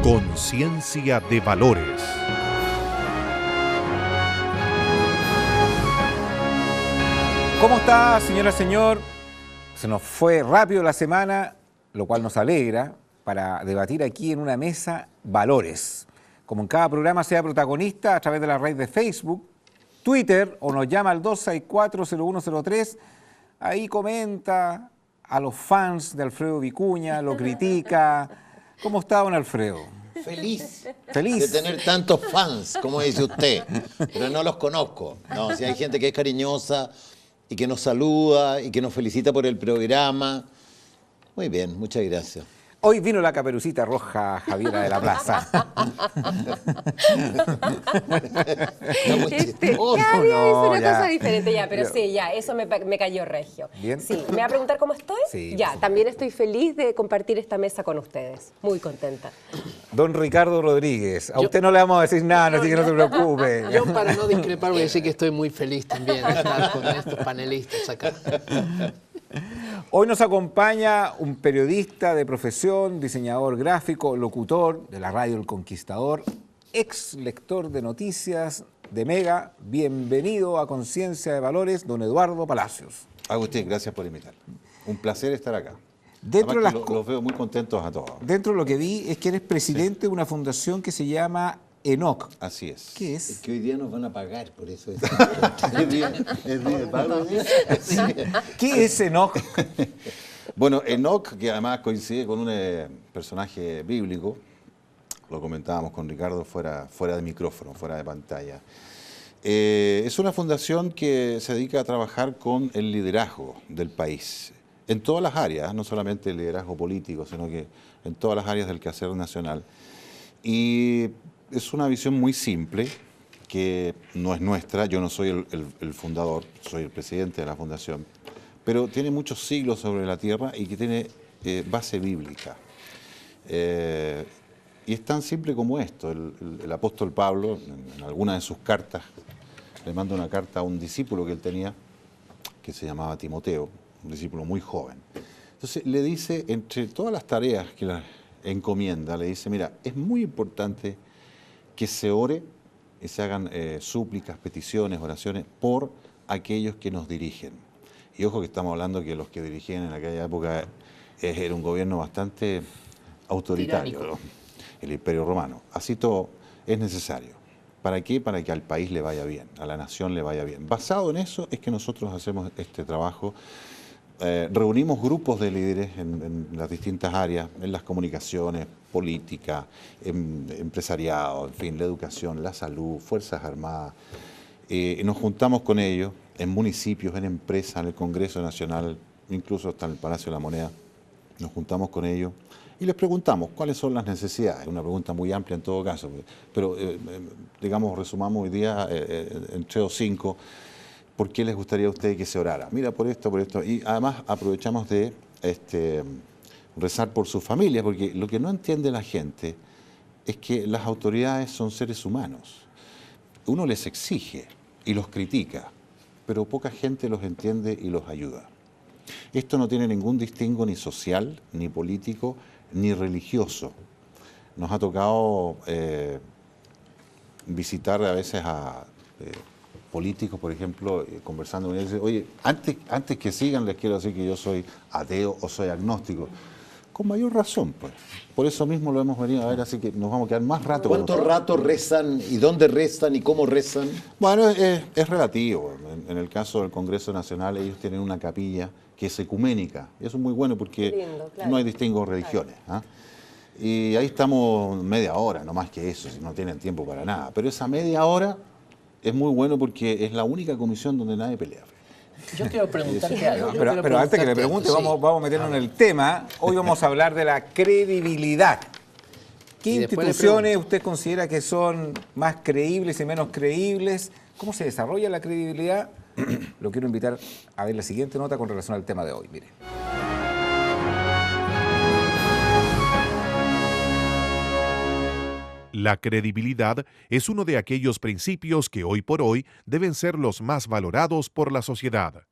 Conciencia de valores. ¿Cómo está, señora, señor? Se nos fue rápido la semana, lo cual nos alegra, para debatir aquí en una mesa valores. Como en cada programa, sea protagonista a través de la red de Facebook, Twitter, o nos llama al 264-0103, ahí comenta a los fans de Alfredo Vicuña, lo critica. ¿Cómo está, don Alfredo? Feliz Feliz de tener tantos fans, como dice usted, pero no los conozco. No, si hay gente que es cariñosa y que nos saluda y que nos felicita por el programa. Muy bien, muchas gracias. Hoy vino la Caperucita Roja Javiera de la Plaza. Cada día es una ya. cosa diferente ya, pero sí, ya, eso me cayó regio. Bien. Sí, ¿me va a preguntar cómo estoy? Sí, Ya, por también estoy feliz de compartir esta mesa con ustedes. Muy contenta. Don Ricardo Rodríguez, a usted no le vamos a decir nada, así que no se preocupe. Yo, para no discrepar, voy a decir que estoy muy feliz también de estar con estos panelistas acá. Hoy nos acompaña un periodista de profesión, diseñador gráfico, locutor de la radio El Conquistador, ex lector de noticias de Mega. Bienvenido a Conciencia de Valores, don Eduardo Palacios. Agustín, gracias por invitarme. Un placer estar acá. Dentro de Además que los veo muy contentos a todos. Dentro de lo que vi es que eres presidente de una fundación que se llama ENOC. Así es. ¿Qué Es es? que hoy día nos van a pagar, por eso es día de pago. Sí. ¿Qué es ENOC? Bueno, Enoc, que además coincide con un personaje bíblico, lo comentábamos con Ricardo fuera de micrófono, fuera de pantalla. Es una fundación que se dedica a trabajar con el liderazgo del país, en todas las áreas, no solamente el liderazgo político, sino que en todas las áreas del quehacer nacional. Y es una visión muy simple, que no es nuestra, yo no soy el fundador, soy el presidente de la fundación, pero tiene muchos siglos sobre la tierra y que tiene base bíblica. Y es tan simple como esto. El apóstol Pablo, en alguna de sus cartas, le manda una carta a un discípulo que él tenía, que se llamaba Timoteo, un discípulo muy joven. Entonces le dice, entre todas las tareas que la encomienda, le dice, mira, es muy importante que se ore y se hagan súplicas, peticiones, oraciones por aquellos que nos dirigen. Y ojo que estamos hablando que los que dirigían en aquella época era un gobierno bastante autoritario, ¿no? El Imperio Romano. Así todo es necesario. ¿Para qué? Para que al país le vaya bien, a la nación le vaya bien. Basado en eso es que nosotros hacemos este trabajo. Reunimos grupos de líderes en las distintas áreas, en las comunicaciones, política, empresariado, en fin, la educación, la salud, Fuerzas Armadas. Nos juntamos con ellos en municipios, en empresas, en el Congreso Nacional, incluso hasta en el Palacio de la Moneda. Nos juntamos con ellos y les preguntamos cuáles son las necesidades. Una pregunta muy amplia en todo caso, pero digamos, resumamos hoy día en 3 o 5. ¿Por qué les gustaría a ustedes que se orara? Mira, por esto, por esto. Y además aprovechamos de rezar por sus familias, porque lo que no entiende la gente es que las autoridades son seres humanos. Uno les exige y los critica, pero poca gente los entiende y los ayuda. Esto no tiene ningún distingo ni social, ni político, ni religioso. Nos ha tocado visitar a veces a políticos, por ejemplo, conversando con ellos, oye, antes que sigan les quiero decir que yo soy ateo o soy agnóstico. Con mayor razón, pues. Por eso mismo lo hemos venido a ver, así que nos vamos a quedar más rato. ¿Cuánto rato rezan y dónde rezan y cómo rezan? Bueno, es relativo. En el caso del Congreso Nacional, ellos tienen una capilla que es ecuménica. Y eso es muy bueno porque Lindo, claro. no hay distingo de religiones. ¿Ah? Y ahí estamos media hora, no más que eso, si no tienen tiempo para nada. Pero esa media hora es muy bueno porque es la única comisión donde nadie pelea. Yo quiero preguntarte algo. Pero antes que le pregunte, vamos a meternos en el tema. Hoy vamos a hablar de la credibilidad. ¿Qué Y después le instituciones pregunto. usted considera que son más creíbles y menos creíbles? ¿Cómo se desarrolla la credibilidad? Lo quiero invitar a ver la siguiente nota con relación al tema de hoy. Mire. La credibilidad es uno de aquellos principios que hoy por hoy deben ser los más valorados por la sociedad,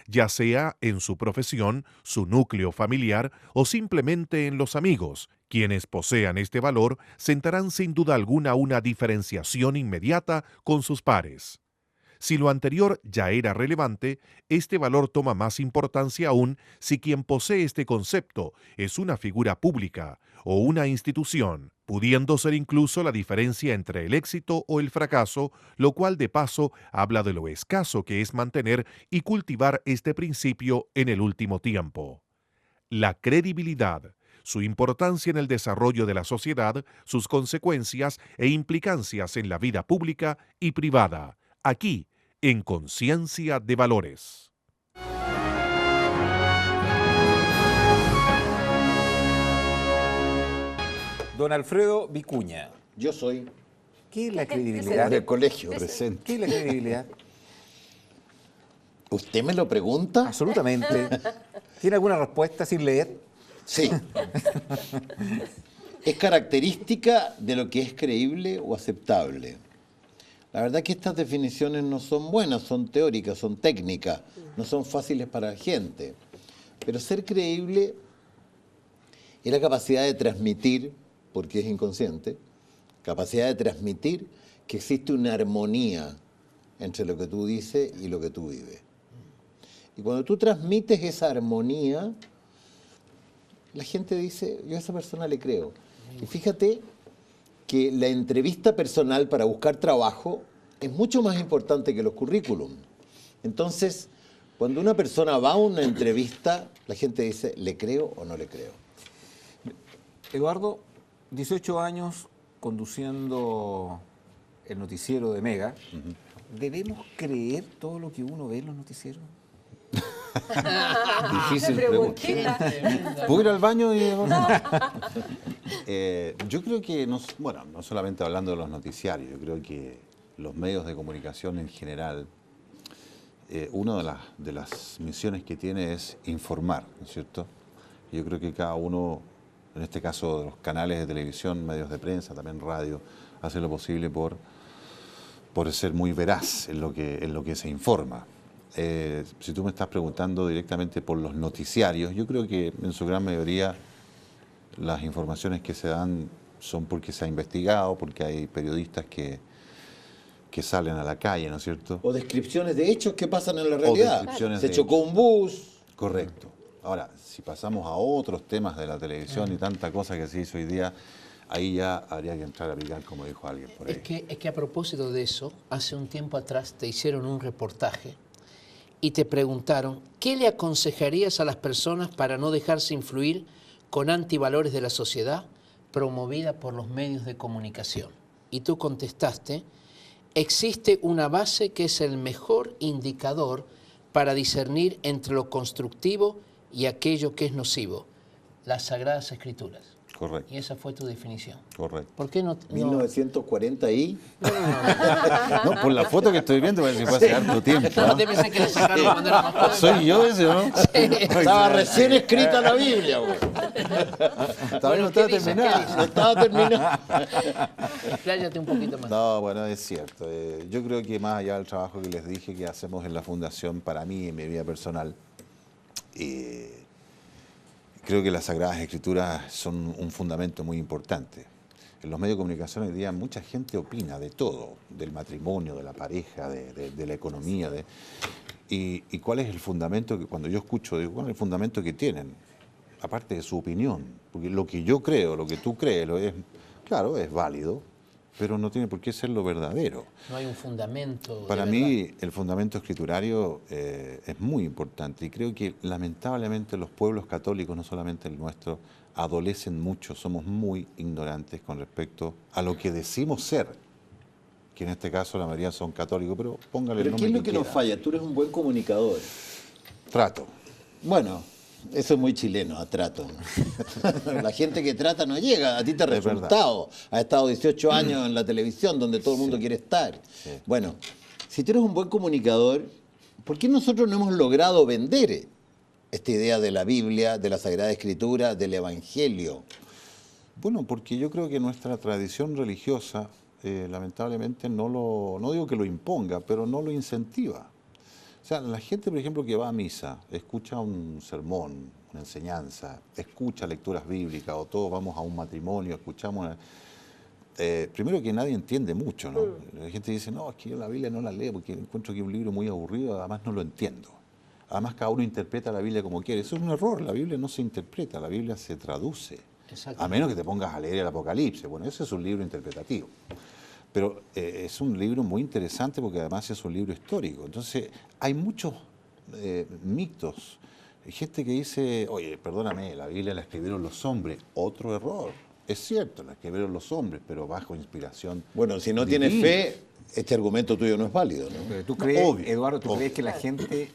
ya sea en su profesión, su núcleo familiar o simplemente en los amigos. Quienes posean este valor sentarán sin duda alguna una diferenciación inmediata con sus pares. Si lo anterior ya era relevante, este valor toma más importancia aún si quien posee este concepto es una figura pública o una institución, pudiendo ser incluso la diferencia entre el éxito o el fracaso, lo cual de paso habla de lo escaso que es mantener y cultivar este principio en el último tiempo. La credibilidad, su importancia en el desarrollo de la sociedad, sus consecuencias e implicancias en la vida pública y privada. Aquí, en Conciencia de Valores. Don Alfredo Vicuña, Yo soy ¿qué es la credibilidad? del colegio. Presente. ¿Qué es la credibilidad? ¿Usted me lo pregunta? Absolutamente. ¿Tiene alguna respuesta sin leer? Sí. Es característica de lo que es creíble o aceptable. La verdad que estas definiciones no son buenas, son teóricas, son técnicas, no son fáciles para la gente. Pero ser creíble es la capacidad de transmitir, porque es inconsciente, capacidad de transmitir que existe una armonía entre lo que tú dices y lo que tú vives. Y cuando tú transmites esa armonía, la gente dice, yo a esa persona le creo. Y fíjate que la entrevista personal para buscar trabajo es mucho más importante que los currículum. Entonces, cuando una persona va a una entrevista, la gente dice, ¿le creo o no le creo? Eduardo, 18 años conduciendo el noticiero de Mega. ¿Debemos creer todo lo que uno ve en los noticieros? Difícil pregunta. Preguntita. ¿Puedo ir al baño? Yo creo que, no solamente hablando de los noticiarios, yo creo que los medios de comunicación en general, una de las misiones que tiene es informar, ¿no es cierto? Yo creo que cada uno, en este caso los canales de televisión, medios de prensa, también radio, hace lo posible por ser muy veraz en lo que se informa. Si tú me estás preguntando directamente por los noticiarios, yo creo que en su gran mayoría las informaciones que se dan son porque se ha investigado, porque hay periodistas que salen a la calle, ¿no es cierto? O descripciones de hechos que pasan en la realidad. descripciones Se de chocó un bus. Correcto. Ahora, si pasamos a otros temas de la televisión y tanta cosa que se hizo hoy día, ahí ya habría que entrar a picar, como dijo alguien por ahí. Es que a propósito de eso, hace un tiempo atrás te hicieron un reportaje y te preguntaron, ¿qué le aconsejarías a las personas para no dejarse influir con antivalores de la sociedad promovida por los medios de comunicación? Y tú contestaste, existe una base que es el mejor indicador para discernir entre lo constructivo y aquello que es nocivo, las Sagradas Escrituras. Correcto, Y esa fue tu definición. correcto. ¿Por qué no? 1940 y... No, por la foto que estoy viendo parece que fue hace harto tiempo. No te pensé que le sacaron cuando era más joven. ¿Soy yo ese o no? Estaba recién escrita la Biblia, güey. Todavía no estaba ¿Qué dice? terminada. No estaba terminada. Expláyate un poquito más. No, bueno, es cierto. Yo creo que más allá del trabajo que les dije que hacemos en la Fundación, para mí, en mi vida personal, creo que las Sagradas Escrituras son un fundamento muy importante. En los medios de comunicación hoy día mucha gente opina de todo, del matrimonio, de la pareja, de la economía. ¿Y cuál es el fundamento que cuando yo escucho, digo, cuál es el fundamento que tienen? Aparte de su opinión, porque lo que yo creo, lo que tú crees, claro, es válido, pero no tiene por qué ser lo verdadero. No hay un fundamento. Para de mí, verdad. el fundamento escriturario es muy importante y creo que lamentablemente los pueblos católicos, no solamente el nuestro, adolecen mucho, somos muy ignorantes con respecto a lo que decimos ser, que en este caso la mayoría son católicos, pero póngale el Pero ¿qué nombre es lo que nos quiera. falla? Tú eres un buen comunicador. Trato. Bueno, Eso es muy chileno, a trato. La gente que trata no llega, a ti te ha Es verdad. resultado. Has estado 18 años en la televisión donde todo el mundo quiere estar. Sí. Bueno, si tú eres un buen comunicador, ¿por qué nosotros no hemos logrado vender esta idea de la Biblia, de la Sagrada Escritura, del Evangelio? Bueno, porque yo creo que nuestra tradición religiosa, lamentablemente, no digo que lo imponga, pero no lo incentiva. O sea, la gente, por ejemplo, que va a misa, escucha un sermón, una enseñanza, escucha lecturas bíblicas, o todos vamos a un matrimonio, escuchamos... primero que nadie entiende mucho, ¿no? La gente dice, no, es que yo la Biblia no la leo porque encuentro que es un libro muy aburrido, además no lo entiendo. Además cada uno interpreta la Biblia como quiere. Eso es un error, la Biblia no se interpreta, la Biblia se traduce. A menos que te pongas a leer el Apocalipsis. Bueno, ese es un libro interpretativo. Pero es un libro muy interesante porque además es un libro histórico. Entonces, hay muchos mitos. Hay gente que dice, oye, perdóname, la Biblia la escribieron los hombres. Otro error. Es cierto, la escribieron los hombres, pero bajo inspiración. Bueno, si no divina. tienes fe, este argumento tuyo no es válido, ¿no? Pero ¿tú crees, Obvio, Eduardo, tú obvio. crees que la gente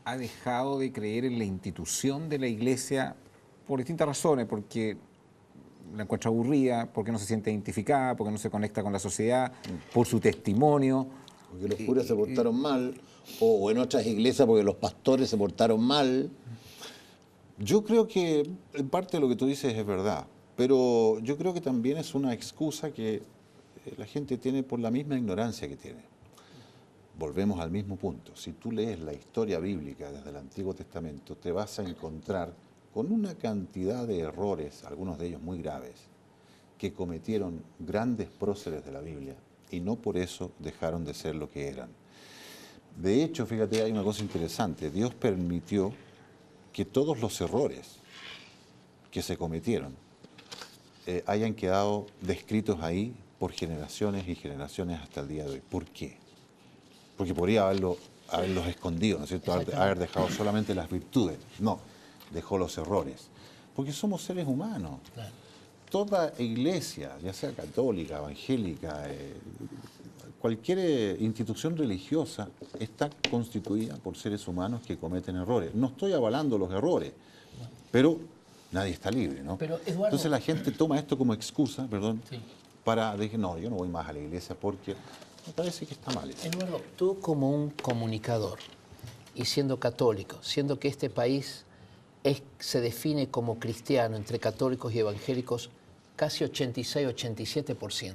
ha dejado de creer en la institución de la iglesia por distintas razones? Porque la encuentra aburrida, porque no se siente identificada, porque no se conecta con la sociedad, por su testimonio. Porque los curas se portaron mal, o en otras iglesias porque los pastores se portaron mal. Yo creo que en parte de lo que tú dices es verdad, pero yo creo que también es una excusa que la gente tiene por la misma ignorancia que tiene. Volvemos al mismo punto. Si tú lees la historia bíblica desde el Antiguo Testamento, te vas a encontrar con una cantidad de errores, algunos de ellos muy graves, que cometieron grandes próceres de la Biblia y no por eso dejaron de ser lo que eran. De hecho, fíjate, hay una cosa interesante. Dios permitió que todos los errores que se cometieron hayan quedado descritos ahí por generaciones y generaciones hasta el día de hoy. ¿Por qué? Porque podría haberlos escondido, ¿no es cierto? Haber dejado solamente las virtudes. No, dejó los errores. Porque somos seres humanos. Claro. Toda iglesia, ya sea católica, evangélica, cualquier institución religiosa está constituida por seres humanos que cometen errores. No estoy avalando los errores, pero nadie está libre, ¿no? Pero, Eduardo, entonces la gente toma esto como excusa, Sí. para decir, no, yo no voy más a la iglesia porque me parece que está mal eso. Eduardo, tú como un comunicador y siendo católico, siendo que este país se define como cristiano entre católicos y evangélicos casi 86-87%,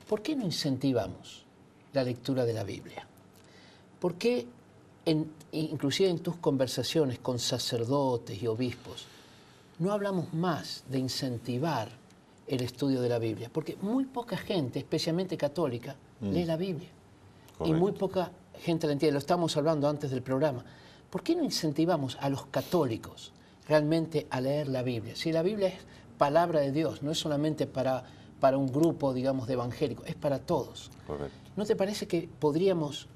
¿por qué no incentivamos la lectura de la Biblia? ¿Por qué, inclusive en tus conversaciones con sacerdotes y obispos, no hablamos más de incentivar el estudio de la Biblia? Porque muy poca gente, especialmente católica, lee la Biblia. Correcto. Y muy poca gente la entiende. Lo estábamos hablando antes del programa. ¿Por qué no incentivamos a los católicos realmente a leer la Biblia? Si la Biblia es palabra de Dios, no es solamente para un grupo, digamos, de evangélicos, es para todos. Correcto. ¿No te parece que podríamos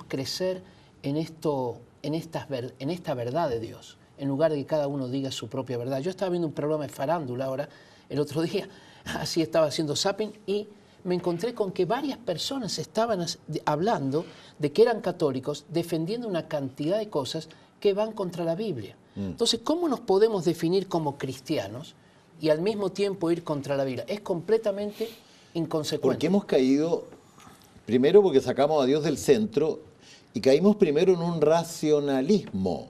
crecer en esta verdad de Dios, en lugar de que cada uno diga su propia verdad? Yo estaba viendo un programa de farándula ahora, el otro día, así estaba haciendo zapping, y me encontré con que varias personas estaban hablando de que eran católicos, defendiendo una cantidad de cosas que van contra la Biblia. Entonces, ¿cómo nos podemos definir como cristianos y al mismo tiempo ir contra la Biblia? Es completamente inconsecuente. Porque hemos caído, primero porque sacamos a Dios del centro y caímos primero en un racionalismo.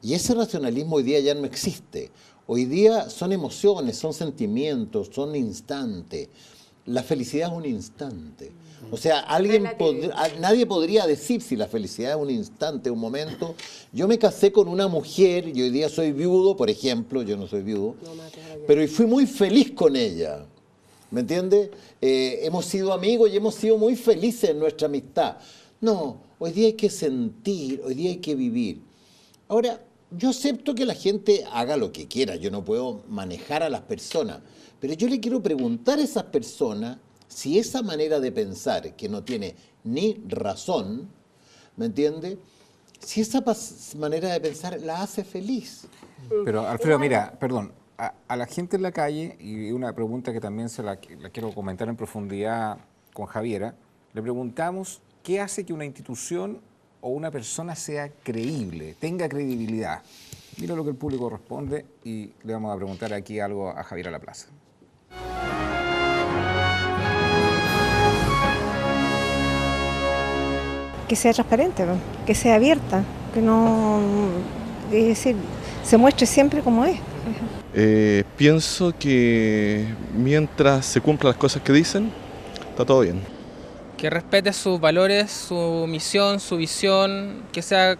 Y ese racionalismo hoy día ya no existe. Hoy día son emociones, son sentimientos, son instantes. La felicidad es un instante. O sea, nadie podría decir si la felicidad es un instante, un momento. Yo me casé con una mujer y hoy día soy viudo, por ejemplo, yo no soy viudo, pero fui muy feliz con ella. ¿Me entiendes? Hemos sido amigos y hemos sido muy felices en nuestra amistad. No, hoy día hay que sentir, hoy día hay que vivir. Ahora, yo acepto que la gente haga lo que quiera, yo no puedo manejar a las personas, pero yo le quiero preguntar a esas personas si esa manera de pensar, que no tiene ni razón, ¿me entiende? Si esa manera de pensar la hace feliz. Pero, Alfredo, mira, perdón, a la gente en la calle, y una pregunta que también la quiero comentar en profundidad con Javiera, le preguntamos qué hace que una institución o una persona sea creíble, tenga credibilidad? Mira lo que el público responde y le vamos a preguntar aquí algo a Javier Alaplaza. Que sea transparente, que sea abierta, que no, es decir, se muestre siempre como es. Pienso que mientras se cumplan las cosas que dicen, está todo bien. Que respete sus valores, su misión, su visión, que sea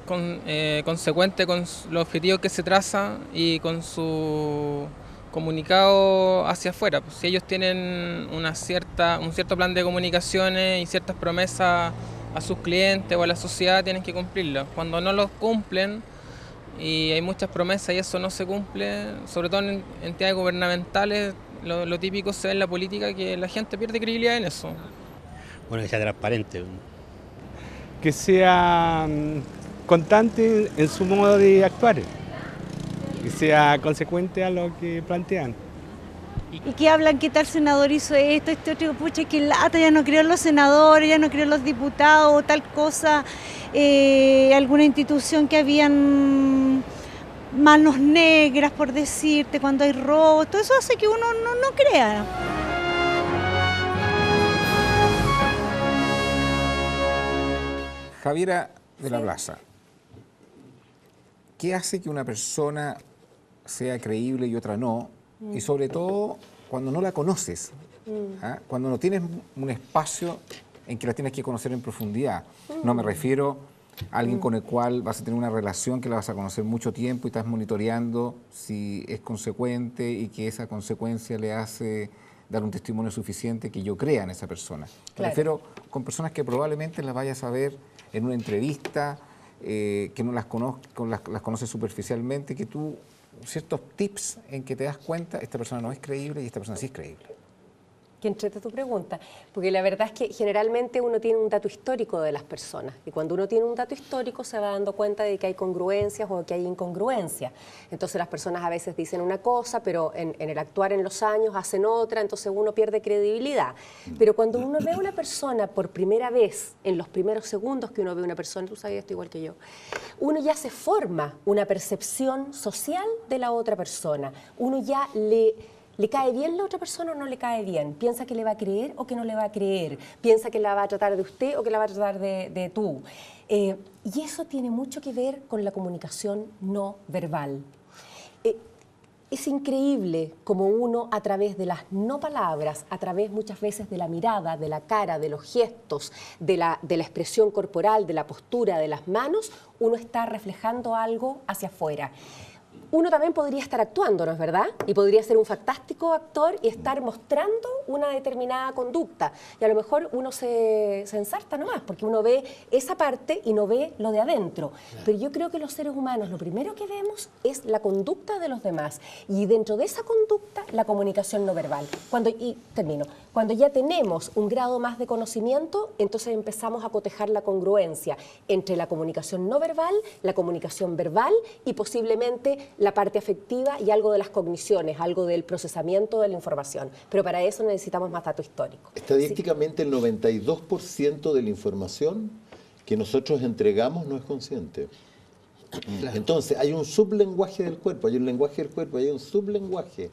consecuente con los objetivos que se traza y con su comunicado hacia afuera. Pues, si ellos tienen un cierto plan de comunicaciones y ciertas promesas a sus clientes o a la sociedad, tienen que cumplirlas. Cuando no los cumplen y hay muchas promesas y eso no se cumple, sobre todo en entidades gubernamentales, lo típico se ve en la política, que la gente pierde credibilidad en eso. Bueno, que sea transparente. Que sea constante en su modo de actuar, que sea consecuente a lo que plantean. Y que hablan que tal senador hizo esto, este otro, pucha, que lata, ya no creo en los senadores, ya no creo en los diputados, tal cosa, alguna institución que habían manos negras, por decirte, cuando hay robos, todo eso hace que uno no crea. Javiera de la Plaza, ¿qué hace que una persona sea creíble y otra no? Y sobre todo cuando no la conoces, ¿ah? Cuando no tienes un espacio en que la tienes que conocer en profundidad. No me refiero a alguien con el cual vas a tener una relación que la vas a conocer mucho tiempo y estás monitoreando si es consecuente y que esa consecuencia le hace dar un testimonio suficiente que yo crea en esa persona. Me refiero con personas que probablemente las vayas a ver en una entrevista, que no las conoces superficialmente, que tú, ciertos tips en que te das cuenta, esta persona no es creíble y esta persona sí es creíble. Que entrete tu pregunta, porque la verdad es que generalmente uno tiene un dato histórico de las personas y cuando uno tiene un dato histórico se va dando cuenta de que hay congruencias o que hay incongruencias. Entonces las personas a veces dicen una cosa, pero en el actuar en los años hacen otra, entonces uno pierde credibilidad. Pero cuando uno ve a una persona por primera vez, en los primeros segundos que uno ve a una persona, tú sabes esto igual que yo, uno ya se forma una percepción social de la otra persona, uno ya ¿le cae bien la otra persona o no le cae bien? ¿Piensa que le va a creer o que no le va a creer? ¿Piensa que la va a tratar de usted o que la va a tratar de tú? Y eso tiene mucho que ver con la comunicación no verbal. Es increíble como uno, a través de las no palabras, a través muchas veces de la mirada, de la cara, de los gestos, de la expresión corporal, de la postura, de las manos, uno está reflejando algo hacia afuera. Uno también podría estar actuando, ¿no es verdad? Y podría ser un fantástico actor y estar mostrando una determinada conducta. Y a lo mejor uno se ensarta nomás, porque uno ve esa parte y no ve lo de adentro. Pero yo creo que los seres humanos lo primero que vemos es la conducta de los demás. Y dentro de esa conducta, la comunicación no verbal. Cuando ya tenemos un grado más de conocimiento, entonces empezamos a cotejar la congruencia entre la comunicación no verbal, la comunicación verbal y posiblemente la parte afectiva y algo de las cogniciones, algo del procesamiento de la información. Pero para eso necesitamos más dato histórico. Estadísticamente, el 92% de la información que nosotros entregamos no es consciente. Entonces, hay un sublenguaje del cuerpo, hay un lenguaje del cuerpo, hay un sublenguaje.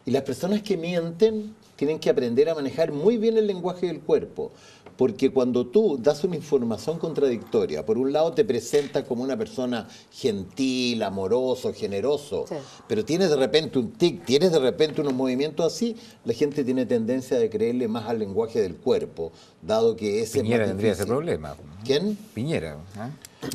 Y las personas que mienten tienen que aprender a manejar muy bien el lenguaje del cuerpo, porque cuando tú das una información contradictoria, por un lado te presenta como una persona gentil, amoroso, generoso, sí, pero tienes de repente un tic, tienes de repente unos movimientos así, la gente tiene tendencia de creerle más al lenguaje del cuerpo, dado que ese Piñera tendría ese problema. ¿Quién? Piñera.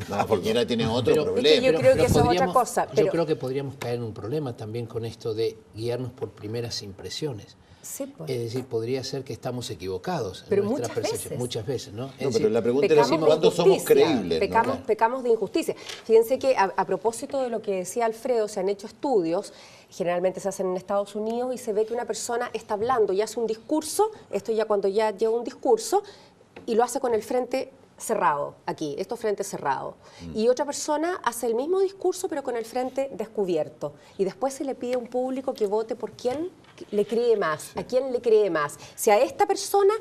No, Piñera tiene otro problema. Yo creo que eso es otra cosa. Yo creo que podríamos caer en un problema también con esto de guiarnos por primeras impresiones. Sí, pues. Es decir, podría ser que estamos equivocados pero en nuestra percepción. Muchas veces, ¿no? No, pero la pregunta era ¿cuándo somos creíbles? Pecamos de injusticia. Fíjense que a propósito de lo que decía Alfredo, se han hecho estudios, generalmente se hacen en Estados Unidos, y se ve que una persona está hablando y hace un discurso, esto ya cuando ya lleva un discurso, y lo hace con el frente cerrado, aquí, estos frentes cerrados. Y otra persona hace el mismo discurso, pero con el frente descubierto. Y después se le pide a un público que vote por quién le cree más, a quién le cree más. Si a esta persona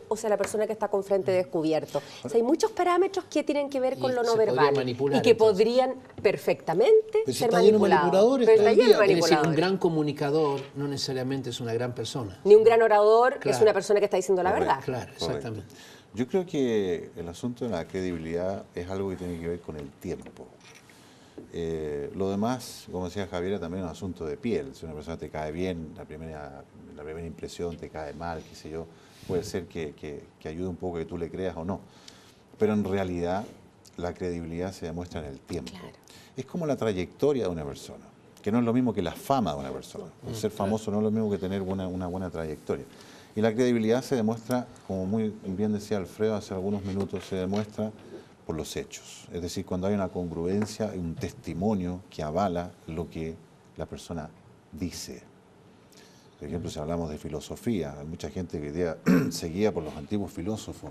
o sea la persona que está con frente descubierto. O sea, hay muchos parámetros que tienen que ver con lo no verbal y que podrían perfectamente ser manipulados. Pero está lleno de manipuladores. Es decir, un gran comunicador no necesariamente es una gran persona. Ni un gran orador es una persona que está diciendo la verdad. Claro, exactamente. Yo creo que el asunto de la credibilidad es algo que tiene que ver con el tiempo. Lo demás, como decía Javiera, también es un asunto de piel. Si una persona te cae bien, la primera impresión te cae mal, qué sé yo, puede ser que ayude un poco que tú le creas o no. Pero en realidad la credibilidad se demuestra en el tiempo. Claro. Es como la trayectoria de una persona, que no es lo mismo que la fama de una persona. Ser famoso no es lo mismo que tener una buena trayectoria. Y la credibilidad se demuestra, como muy bien decía Alfredo hace algunos minutos, se demuestra por los hechos. Es decir, cuando hay una congruencia, un testimonio que avala lo que la persona dice. Por ejemplo, si hablamos de filosofía, hay mucha gente que hoy día se guía por los antiguos filósofos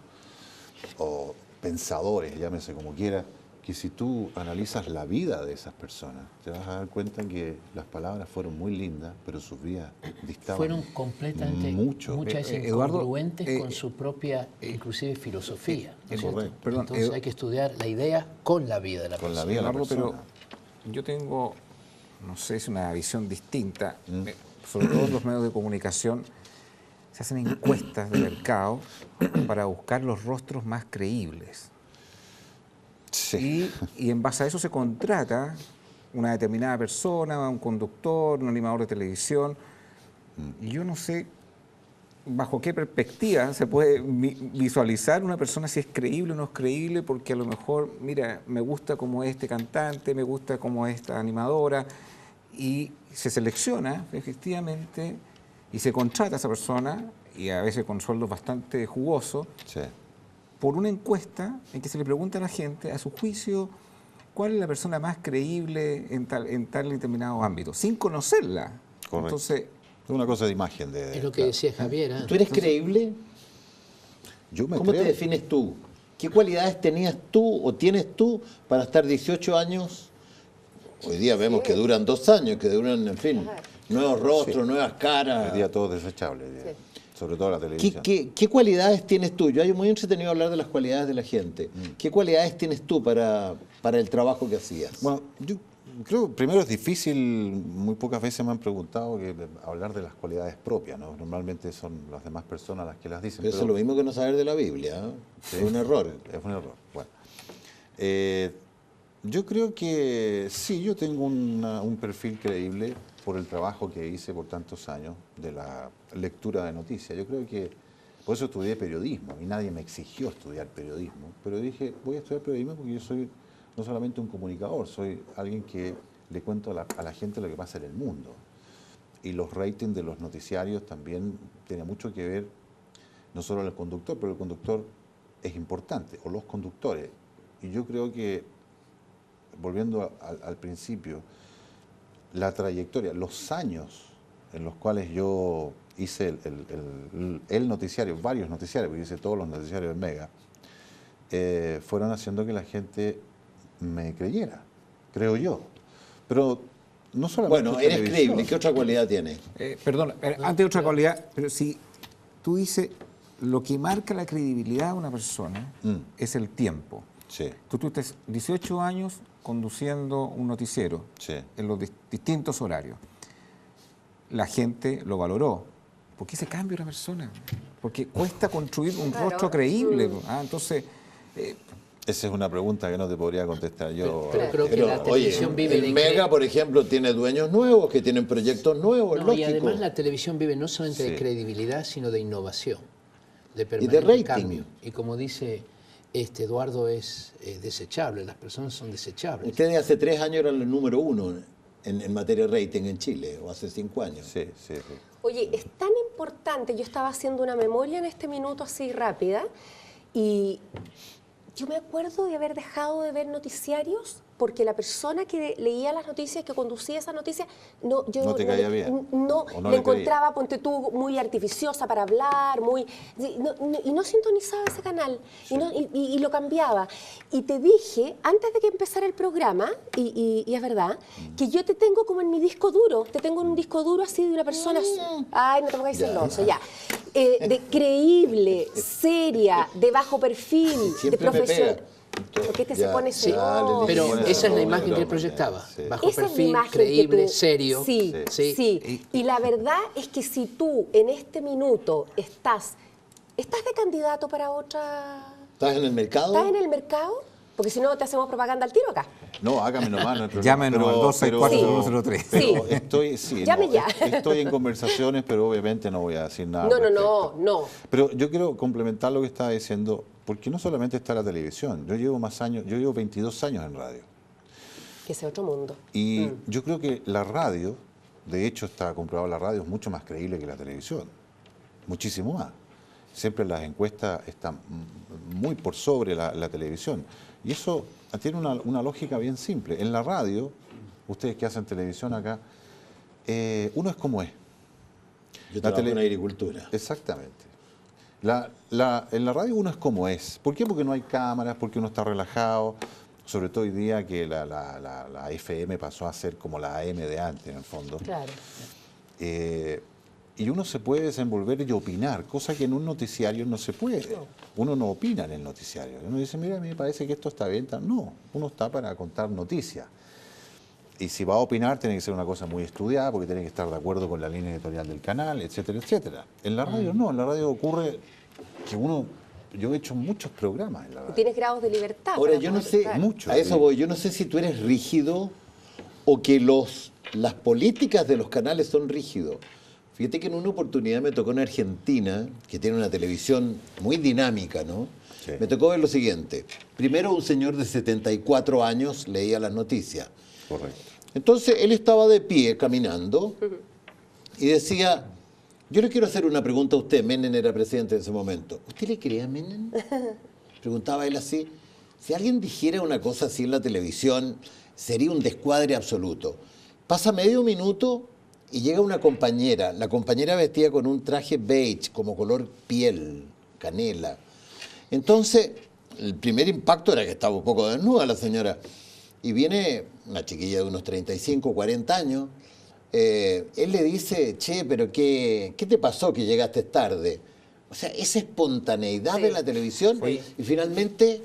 o pensadores, llámese como quiera, que si tú analizas la vida de esas personas, te vas a dar cuenta que las palabras fueron muy lindas, pero sus vidas distaban fueron completamente, muchas veces incongruentes con su propia, inclusive, filosofía. Correcto. Perdón, entonces hay que estudiar la idea con la vida de la persona. Con la vida de la persona. Pero yo tengo, no sé, es una visión distinta. Sobre todo en los medios de comunicación se hacen encuestas de mercado para buscar los rostros más creíbles. Sí. Y en base a eso se contrata una determinada persona, un conductor, un animador de televisión. Y yo no sé bajo qué perspectiva se puede visualizar una persona si es creíble o no es creíble, porque a lo mejor, mira, me gusta como este cantante, me gusta como esta animadora, y se selecciona efectivamente y se contrata a esa persona, y a veces con sueldos bastante jugosos, por una encuesta en que se le pregunta a la gente, a su juicio, cuál es la persona más creíble en tal determinado ámbito, sin conocerla. Correcto. Entonces, es una cosa de imagen. Es lo que decía Javier. ¿Tú eres creíble? ¿Cómo te defines tú? ¿Qué cualidades tenías tú o tienes tú para estar 18 años? Hoy día vemos que duran 2 años, que duran, en fin, nuevos rostros, nuevas caras. Hoy día todo es desechable. Sobre todo la televisión. ¿Qué cualidades tienes tú? Yo hay muy entretenido hablar de las cualidades de la gente. ¿Qué cualidades tienes tú para el trabajo que hacías? Bueno, yo creo que primero es difícil, muy pocas veces me han preguntado hablar de las cualidades propias, ¿no? Normalmente son las demás personas las que las dicen. Pero eso es lo mismo que no saber de la Biblia, ¿no? Sí, es un error. Es un error. Bueno, yo creo que sí, yo tengo un perfil creíble por el trabajo que hice por tantos años de la lectura de noticias. Yo creo que por eso estudié periodismo y nadie me exigió estudiar periodismo, pero dije, voy a estudiar periodismo porque yo soy no solamente un comunicador, soy alguien que le cuento a la gente lo que pasa en el mundo. Y los ratings de los noticiarios también tienen mucho que ver, no solo el conductor, pero el conductor es importante, o los conductores. Y yo creo que, volviendo al principio, la trayectoria, los años en los cuales yo hice el noticiario, varios noticiarios, porque hice todos los noticiarios de Mega, fueron haciendo que la gente me creyera, creo yo. Pero no solamente... Bueno, eres creíble. ¿Qué otra cualidad tienes? Perdón, antes de otra cualidad, pero si tú dices, lo que marca la credibilidad de una persona es el tiempo. Sí. Tú tuviste 18 años conduciendo un noticiero en los distintos horarios. La gente lo valoró. ¿Por qué se cambia una persona? Porque cuesta construir un rostro creíble. Entonces... esa es una pregunta que no te podría contestar yo. Pero creo que la televisión vive el Mega, por ejemplo, tiene dueños nuevos, que tienen proyectos nuevos, no, lógico. Y además la televisión vive no solamente de credibilidad, sino de innovación, de permanente y de rating. Cambio. Y como dice Eduardo, es desechable, las personas son desechables. Ustedes hace 3 años eran el número 1 en materia de rating en Chile, o hace 5 años. Sí. Oye, es tan importante, yo estaba haciendo una memoria en este minuto así rápida, y yo me acuerdo de haber dejado de ver noticiarios porque la persona que leía las noticias, que conducía esas noticias, yo No te caía bien. No, ¿O no le le caía? encontraba, ponte tú, muy artificiosa para hablar, y no sintonizaba ese canal, y lo cambiaba. Y te dije, antes de que empezara el programa, y es verdad, que yo te tengo como en mi disco duro, te tengo en un disco duro así de una persona, ay, no te pongas celoso, ya. De creíble, seria, de bajo perfil, Siempre de profesional. me pega. ¿Por qué Ya, se pone sí. celoso? Pero Bueno, esa es la no, imagen no, que él no, proyectaba. sí. Bajo Esa es la perfil, imagen creíble, que tú- serio. Sí. Y la verdad es que si tú en este minuto estás de candidato para otra... ¿Estás en el mercado? ¿Estás en el mercado? Porque si no te hacemos propaganda al tiro acá. No, hágame nomás. No hay problema. Llámenos al 264-103. Pero Sí. estoy Llame ya. estoy en conversaciones, pero obviamente no voy a decir nada. al No. respecto. Pero yo quiero complementar lo que estaba diciendo, porque no solamente está la televisión. Yo llevo 22 años en radio. Que sea otro mundo. Y yo creo que la radio, de hecho está comprobado, la radio es mucho más creíble que la televisión. Muchísimo más. Siempre las encuestas están muy por sobre la televisión. Y eso tiene una lógica bien simple. En la radio, ustedes que hacen televisión acá, uno es como es. Yo trabajo en agricultura. Exactamente. En la radio uno es como es. ¿Por qué? Porque no hay cámaras, porque uno está relajado. Sobre todo hoy día que la FM pasó a ser como la AM de antes, en el fondo. Claro. Y uno se puede desenvolver y opinar, cosa que en un noticiario no se puede. Uno no opina en el noticiario. Uno dice, mira, a mí me parece que esto está bien. No, uno está para contar noticias. Y si va a opinar, tiene que ser una cosa muy estudiada, porque tiene que estar de acuerdo con la línea editorial del canal, etcétera, etcétera. En la radio no, en la radio ocurre que yo he hecho muchos programas en la radio. Tienes grados de libertad. Ahora, para yo no poder sé, estar. Mucho, a eso sí. voy, yo no sé si tú eres rígido o que las políticas de los canales son rígidos. Fíjate que en una oportunidad me tocó en Argentina, que tiene una televisión muy dinámica, ¿no? Sí. Me tocó ver lo siguiente. Primero, un señor de 74 años leía las noticias. Correcto. Entonces, él estaba de pie caminando y decía, yo le quiero hacer una pregunta a usted. Menem era presidente en ese momento. ¿Usted le cree a Menem? Preguntaba él así. Si alguien dijera una cosa así en la televisión, sería un descuadre absoluto. Pasa medio minuto y llega una compañera. La compañera vestía con un traje beige, como color piel, canela. Entonces, el primer impacto era que estaba un poco desnuda la señora. Y viene una chiquilla de unos 35, 40 años. Él le dice, che, pero ¿qué te pasó que llegaste tarde? O sea, esa espontaneidad de la televisión. Y finalmente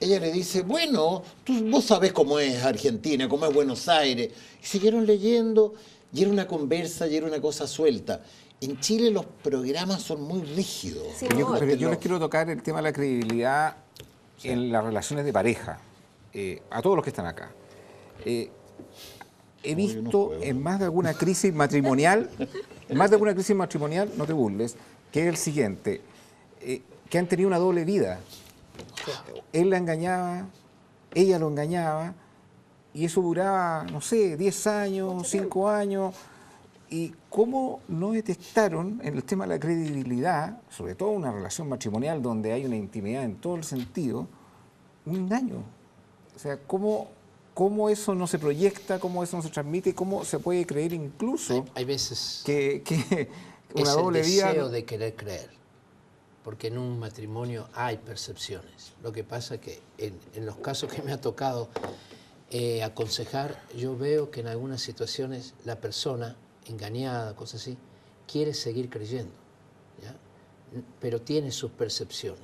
ella le dice, bueno, vos sabés cómo es Argentina, cómo es Buenos Aires. Y siguieron leyendo y era una conversa y era una cosa suelta. En Chile los programas son muy rígidos. Sí, Pero yo les quiero tocar el tema de la credibilidad en las relaciones de pareja, a todos los que están acá. He visto en más de alguna crisis matrimonial, no te burles, que es el siguiente, que han tenido una doble vida. Él la engañaba, ella lo engañaba, y eso duraba, no sé, 10 años, 5 años. ¿Y cómo no detectaron en el tema de la credibilidad, sobre todo una relación matrimonial donde hay una intimidad en todo el sentido, un engaño? O sea, ¿cómo eso no se proyecta, cómo eso no se transmite, cómo se puede creer incluso Hay veces que una es doble el vida... deseo de querer creer, porque en un matrimonio hay percepciones. Lo que pasa que en los casos que me ha tocado aconsejar, yo veo que en algunas situaciones la persona engañada, cosas así, quiere seguir creyendo, ¿ya? Pero tiene sus percepciones.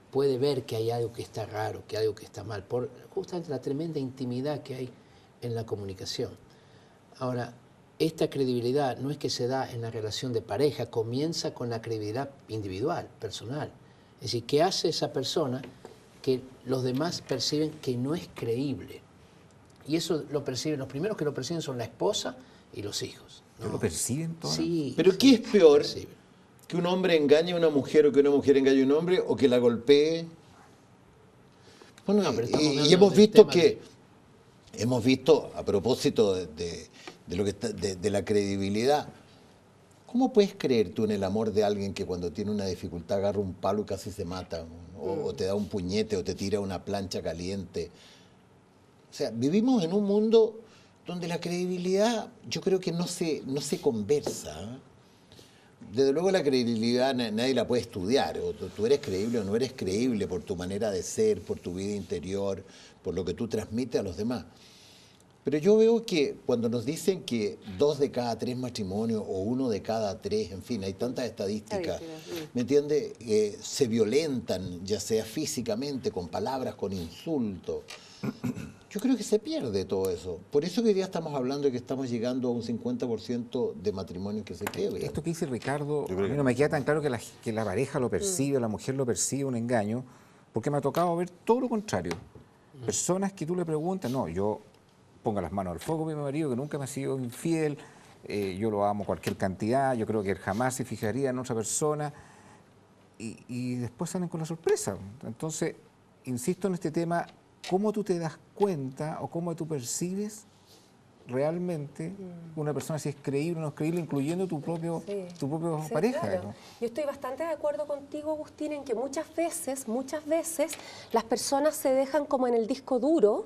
Puede ver que hay algo que está raro, que hay algo que está mal, por justamente la tremenda intimidad que hay en la comunicación. Ahora, esta credibilidad no es que se da en la relación de pareja, comienza con la credibilidad individual, personal. Es decir, ¿qué hace esa persona que los demás perciben que no es creíble? Y eso lo perciben, los primeros que lo perciben son la esposa y los hijos, ¿no? ¿Lo perciben todos? Sí. Pero ¿qué es peor? Perciben. ¿Que un hombre engañe a una mujer o que una mujer engañe a un hombre o que la golpee? Bueno, No, pero estamos y hablando hemos del visto tema que, hemos visto, a propósito de lo que está, de la credibilidad, ¿cómo puedes creer tú en el amor de alguien que cuando tiene una dificultad agarra un palo y casi se mata? O te da un puñete o te tira una plancha caliente. O sea, vivimos en un mundo donde la credibilidad yo creo que no se conversa. Desde luego la credibilidad nadie la puede estudiar. O tú eres creíble o no eres creíble por tu manera de ser, por tu vida interior, por lo que tú transmites a los demás. Pero yo veo que cuando nos dicen que 2 de cada 3 matrimonios o 1 de cada 3, en fin, hay tantas estadísticas, ¿me entiendes? Se violentan, ya sea físicamente, con palabras, con insultos. Yo creo que se pierde todo eso. Por eso que hoy día estamos hablando de que estamos llegando a un 50% de matrimonios que se quiebran. Esto que dice Ricardo, a mí no me queda tan claro que la pareja lo percibe, la mujer lo percibe un engaño, porque me ha tocado ver todo lo contrario. Personas que tú le preguntas, no, yo ponga las manos al fuego, mi marido, que nunca me ha sido infiel, yo lo amo cualquier cantidad, yo creo que él jamás se fijaría en otra persona, y después salen con la sorpresa. Entonces, insisto en este tema, ¿cómo tú te das cuenta o cómo tú percibes realmente una persona si es creíble o no es creíble, incluyendo tu propia pareja? Claro. ¿No? Yo estoy bastante de acuerdo contigo, Agustín, en que muchas veces las personas se dejan como en el disco duro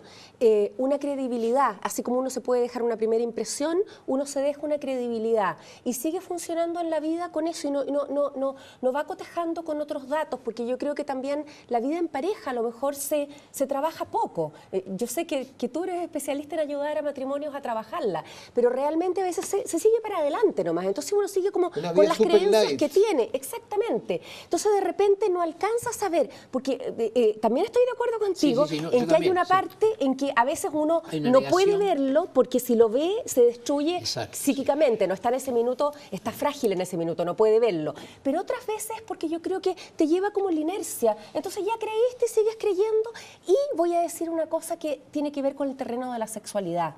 una credibilidad, así como uno se puede dejar una primera impresión, uno se deja una credibilidad y sigue funcionando en la vida con eso y no va cotejando con otros datos, porque yo creo que también la vida en pareja a lo mejor se trabaja poco. Yo sé que tú eres especialista en ayudar a matrimonios a trabajarla, pero realmente a veces se sigue para adelante nomás, entonces uno sigue como con las creencias que tiene, exactamente. Entonces de repente no alcanza a saber, porque también estoy de acuerdo contigo en que hay una parte en que a veces uno no puede verlo, porque si lo ve se destruye psíquicamente, no está en ese minuto, está frágil en ese minuto, no puede verlo. Pero otras veces porque yo creo que te lleva como la inercia, entonces ya creíste y sigues creyendo. Y voy a decir una cosa que tiene que ver con el terreno de la sexualidad.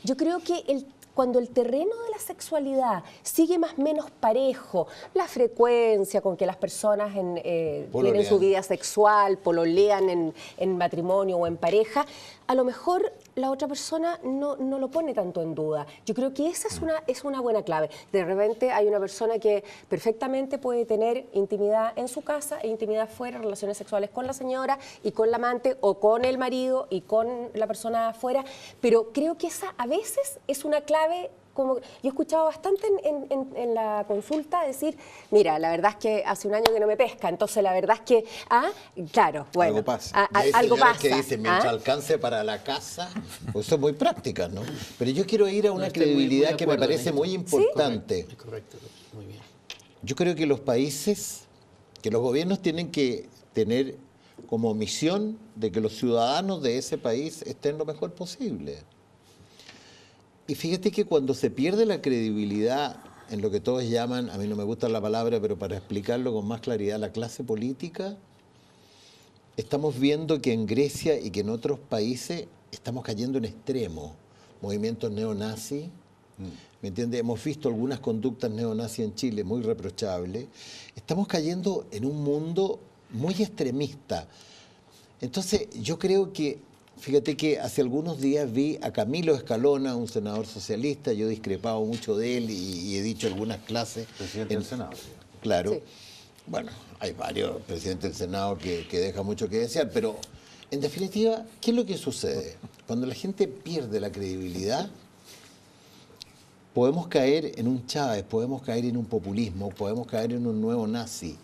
Yo creo que cuando el terreno de la sexualidad sigue más o menos parejo, la frecuencia con que las personas tienen su vida sexual, pololean en matrimonio o en pareja, a lo mejor la otra persona no lo pone tanto en duda. Yo creo que esa es una buena clave. De repente hay una persona que perfectamente puede tener intimidad en su casa e intimidad fuera, relaciones sexuales con la señora y con la amante o con el marido y con la persona afuera, pero creo que esa a veces es una clave. Como yo he escuchado bastante en la consulta decir, mira, la verdad es que hace un año que no me pesca, entonces la verdad es que, claro, bueno, algo pasa. Algo pasa. Que dicen, mientras alcance para la casa, pues eso es muy práctica, ¿no? Pero yo quiero ir a una credibilidad que me parece muy importante. ¿Sí? Correcto, muy bien. Yo creo que los gobiernos tienen que tener como misión de que los ciudadanos de ese país estén lo mejor posible. Y fíjate que cuando se pierde la credibilidad en lo que todos llaman, a mí no me gusta la palabra, pero para explicarlo con más claridad, la clase política, estamos viendo que en Grecia y que en otros países estamos cayendo en extremos. Movimientos neonazis, ¿me entiendes? Hemos visto algunas conductas neonazis en Chile muy reprochables. Estamos cayendo en un mundo muy extremista. Entonces, yo creo que fíjate que hace algunos días vi a Camilo Escalona, un senador socialista, yo he discrepado mucho de él y he dicho algunas clases. Presidente del Senado. Claro. Sí. Bueno, hay varios presidentes del Senado que dejan mucho que desear, pero en definitiva, ¿qué es lo que sucede? Cuando la gente pierde la credibilidad, podemos caer en un Chávez, podemos caer en un populismo, podemos caer en un nuevo nazi.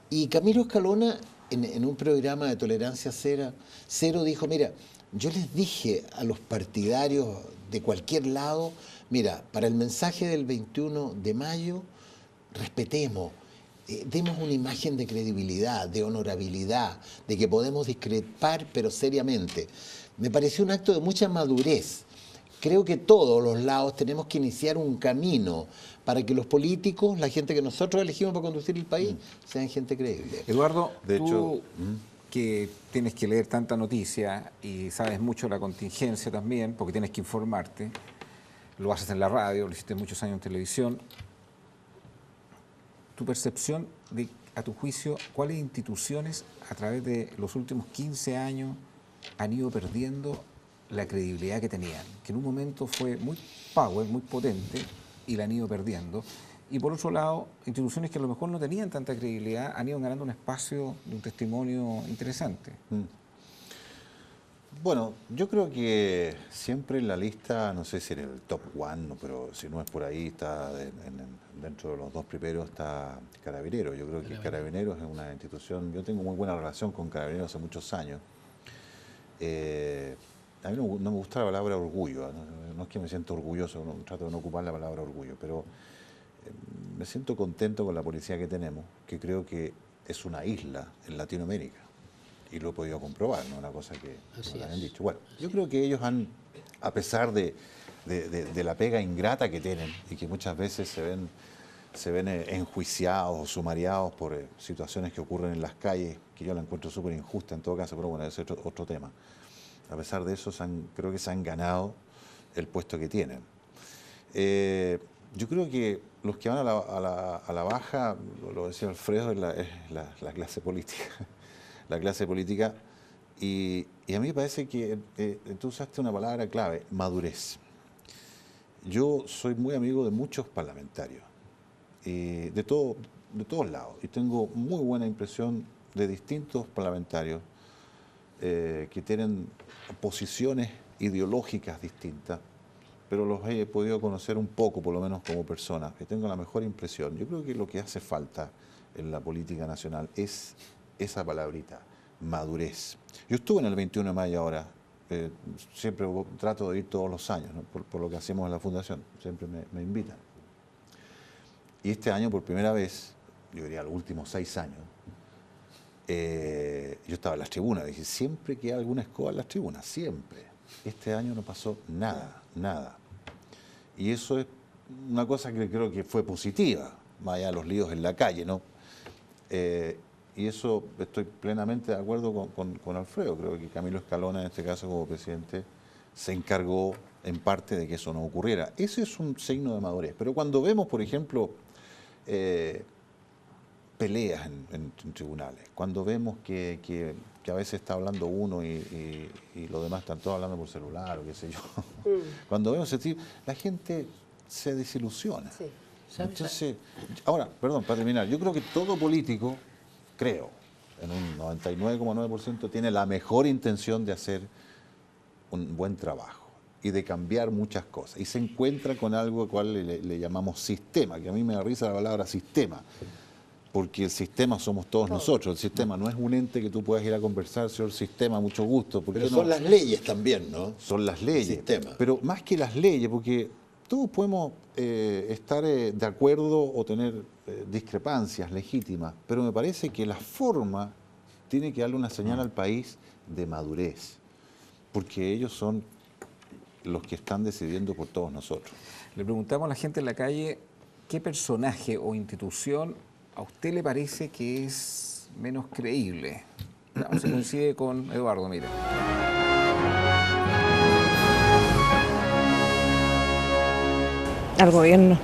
Y Camilo Escalona, en un programa de tolerancia cero, dijo, mira, yo les dije a los partidarios de cualquier lado, mira, para el mensaje del 21 de mayo, respetemos, demos una imagen de credibilidad, de honorabilidad, de que podemos discrepar, pero seriamente. Me pareció un acto de mucha madurez. Creo que todos los lados tenemos que iniciar un camino para que los políticos, la gente que nosotros elegimos para conducir el país, sean gente creíble. Eduardo, de tú hecho, que tienes que leer tanta noticia y sabes mucho de la contingencia también, porque tienes que informarte, lo haces en la radio, lo hiciste muchos años en televisión, tu percepción de, a tu juicio, ¿cuáles instituciones a través de los últimos 15 años han ido perdiendo la credibilidad que tenían? Que en un momento fue muy power, muy potente, y la han ido perdiendo. Y por otro lado, instituciones que a lo mejor no tenían tanta credibilidad han ido ganando un espacio de un testimonio interesante. Bueno, yo creo que siempre en la lista, no sé si en el top one, pero si no es por ahí, está dentro de los 2 primeros está Carabineros. Yo creo que Carabineros es una institución, yo tengo muy buena relación con Carabineros hace muchos años. A mí no me gusta la palabra orgullo, no es que me siento orgulloso, trato de no ocupar la palabra orgullo, pero me siento contento con la policía que tenemos, que creo que es una isla en Latinoamérica. Y lo he podido comprobar, no es una cosa que me han dicho. Bueno, yo creo que ellos han, a pesar de la pega ingrata que tienen y que muchas veces se ven enjuiciados o sumariados por situaciones que ocurren en las calles, que yo la encuentro súper injusta en todo caso, pero bueno, ese es otro tema. A pesar de eso, creo que se han ganado el puesto que tienen. Yo creo que los que van a la baja, lo decía Alfredo, es la clase política. La clase política, y a mí me parece que tú usaste una palabra clave, madurez. Yo soy muy amigo de muchos parlamentarios, de todos lados, y tengo muy buena impresión de distintos parlamentarios que tienen posiciones ideológicas distintas, pero los he podido conocer un poco, por lo menos como personas, que tengo la mejor impresión. Yo creo que lo que hace falta en la política nacional es esa palabrita, madurez. Yo estuve en el 21 de mayo ahora, siempre trato de ir todos los años, ¿no? por lo que hacemos en la Fundación, siempre me invitan. Y este año, por primera vez, yo diría los últimos 6 años, yo estaba en las tribunas, dije, siempre que hay alguna escoba en las tribunas, siempre. Este año no pasó nada. Y eso es una cosa que creo que fue positiva, más allá de los líos en la calle, ¿no? Y eso estoy plenamente de acuerdo con Alfredo. Creo que Camilo Escalona, en este caso como presidente, se encargó en parte de que eso no ocurriera. Ese es un signo de madurez. Pero cuando vemos, por ejemplo, peleas en tribunales, cuando vemos que a veces está hablando uno y los demás están todos hablando por celular o qué sé yo, cuando vemos ese tipo, la gente se desilusiona. Sí. Entonces, ahora, perdón, para terminar, yo creo que todo político, creo, en un 99,9% tiene la mejor intención de hacer un buen trabajo y de cambiar muchas cosas. Y se encuentra con algo al cual le llamamos sistema, que a mí me da risa la palabra sistema, porque el sistema somos todos nosotros. El sistema no es un ente que tú puedas ir a conversar, señor sistema, mucho gusto. Pero son las leyes también, ¿no? Son las leyes. Sistema. Pero más que las leyes, porque todos podemos estar de acuerdo o tener discrepancias legítimas, pero me parece que la forma tiene que darle una señal al país de madurez, porque ellos son los que están decidiendo por todos nosotros. Le preguntamos a la gente en la calle qué personaje o institución a usted le parece que es menos creíble. Se coincide con Eduardo, mira. Al gobierno.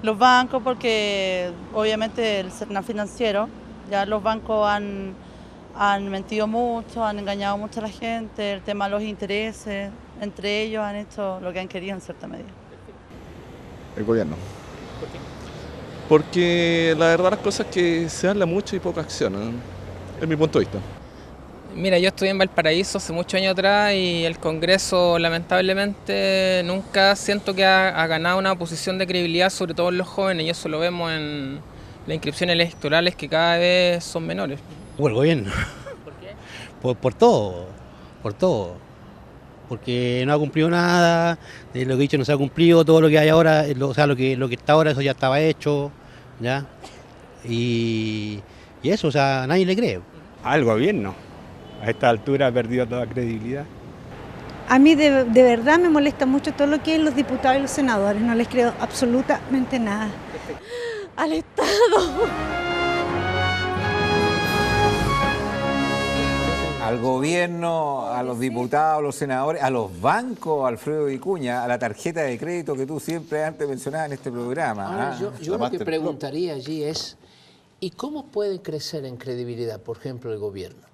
Los bancos, porque obviamente el sistema financiero, ya los bancos han mentido mucho, han engañado mucho a la gente, el tema de los intereses, entre ellos han hecho lo que han querido en cierta medida. El gobierno. ¿Por qué? Porque la verdad las cosas es que se habla mucho y poca acción, ¿no? Es mi punto de vista. Mira, yo estudié en Valparaíso hace muchos años atrás y el Congreso lamentablemente nunca siento que ha ganado una posición de credibilidad, sobre todo en los jóvenes, y eso lo vemos en las inscripciones electorales que cada vez son menores. O el gobierno. ¿Por qué? Por todo. Porque no ha cumplido nada, lo que he dicho no se ha cumplido, todo lo que hay ahora, o sea, lo que está ahora, eso ya estaba hecho, ¿ya? Y eso, o sea, nadie le cree. Al gobierno. A esta altura ha perdido toda credibilidad. A mí de verdad me molesta mucho todo lo que es los diputados y los senadores, no les creo absolutamente nada. Al Estado. Al gobierno, a los diputados, a los senadores, a los bancos, Alfredo Vicuña, a la tarjeta de crédito que tú siempre antes mencionabas en este programa. Ahora, yo lo que preguntaría allí es, ¿y cómo puede crecer en credibilidad, por ejemplo, el gobierno?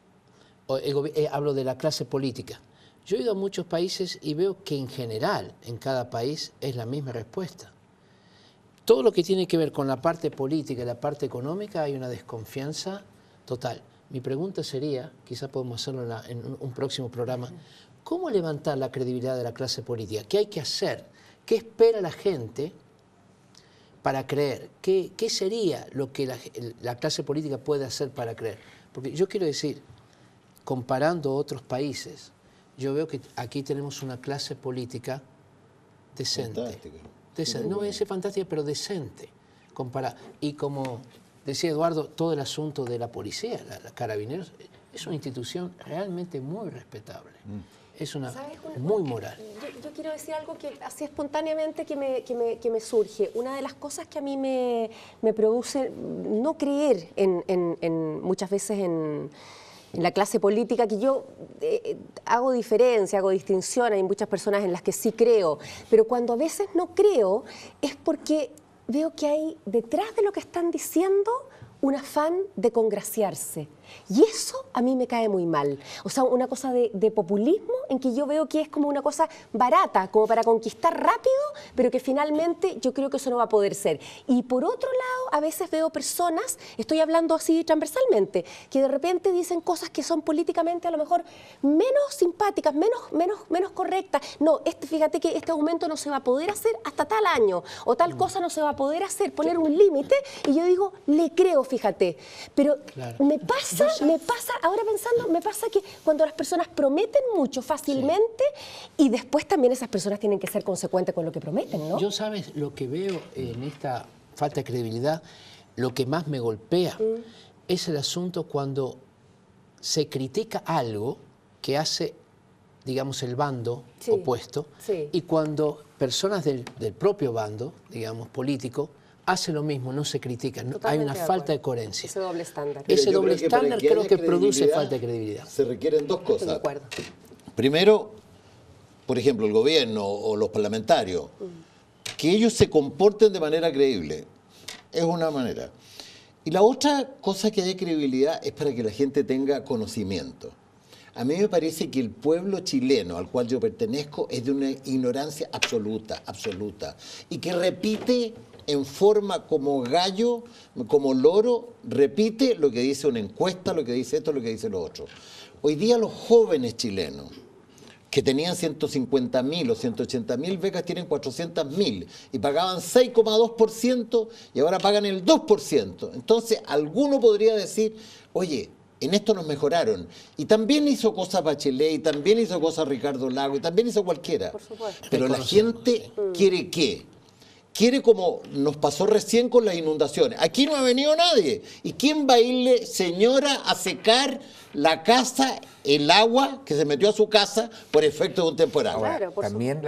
Hablo de la clase política. Yo he ido a muchos países y veo que en general, en cada país, es la misma respuesta. Todo lo que tiene que ver con la parte política y la parte económica hay una desconfianza total. Mi pregunta sería, quizás podemos hacerlo en un próximo programa, ¿cómo levantar la credibilidad de la clase política? ¿Qué hay que hacer? ¿Qué espera la gente para creer? ¿Qué sería lo que la clase política puede hacer para creer? Porque yo quiero decir, comparando otros países, yo veo que aquí tenemos una clase política decente. No voy a decir fantástica, pero decente. Y como decía Eduardo, todo el asunto de la policía, la Carabineros, es una institución realmente muy respetable. Es una muy moral. Yo quiero decir algo que así espontáneamente que me surge. Una de las cosas que a mí me produce no creer muchas veces en la clase política, que yo hago diferencia, hago distinción, hay muchas personas en las que sí creo, pero cuando a veces no creo es porque veo que hay detrás de lo que están diciendo un afán de congraciarse. Y eso a mí me cae muy mal. O sea, una cosa de populismo en que yo veo que es como una cosa barata, como para conquistar rápido, pero que finalmente yo creo que eso no va a poder ser. Y por otro lado, a veces veo personas, estoy hablando así transversalmente, que de repente dicen cosas que son políticamente a lo mejor menos simpáticas, menos correctas. No, fíjate que este aumento no se va a poder hacer hasta tal año, o tal cosa no se va a poder hacer, poner un límite, y yo digo, le creo, fíjate. Pero me pasa, ahora pensando, me pasa que cuando las personas prometen mucho fácilmente y después también esas personas tienen que ser consecuentes con lo que prometen, ¿no? Yo, ¿sabes? Lo que veo en esta falta de credibilidad, lo que más me golpea es el asunto cuando se critica algo que hace, digamos, el bando opuesto y cuando personas del propio bando, digamos, político, hace lo mismo, no se critica, hay una falta de coherencia. Ese doble estándar. Ese doble estándar creo que produce falta de credibilidad. Se requieren dos cosas. Estoy de acuerdo. Primero, por ejemplo, el gobierno o los parlamentarios, que ellos se comporten de manera creíble. Es una manera. Y la otra cosa que haya credibilidad es para que la gente tenga conocimiento. A mí me parece que el pueblo chileno al cual yo pertenezco es de una ignorancia absoluta, y que repite en forma como gallo, como loro, repite lo que dice una encuesta, lo que dice esto, lo que dice lo otro. Hoy día los jóvenes chilenos, que tenían 150.000 o 180.000 becas, tienen 400.000 y pagaban 6,2% y ahora pagan el 2%. Entonces, alguno podría decir, oye, en esto nos mejoraron. Y también hizo cosas Bachelet, y también hizo cosas Ricardo Lagos, y también hizo cualquiera. Por supuesto. Pero la gente quiere ¿qué? Quiere como nos pasó recién con las inundaciones. Aquí no ha venido nadie. ¿Y quién va a irle, señora, a secar la casa, el agua que se metió a su casa por efecto de un temporal? Ahora, Claro, también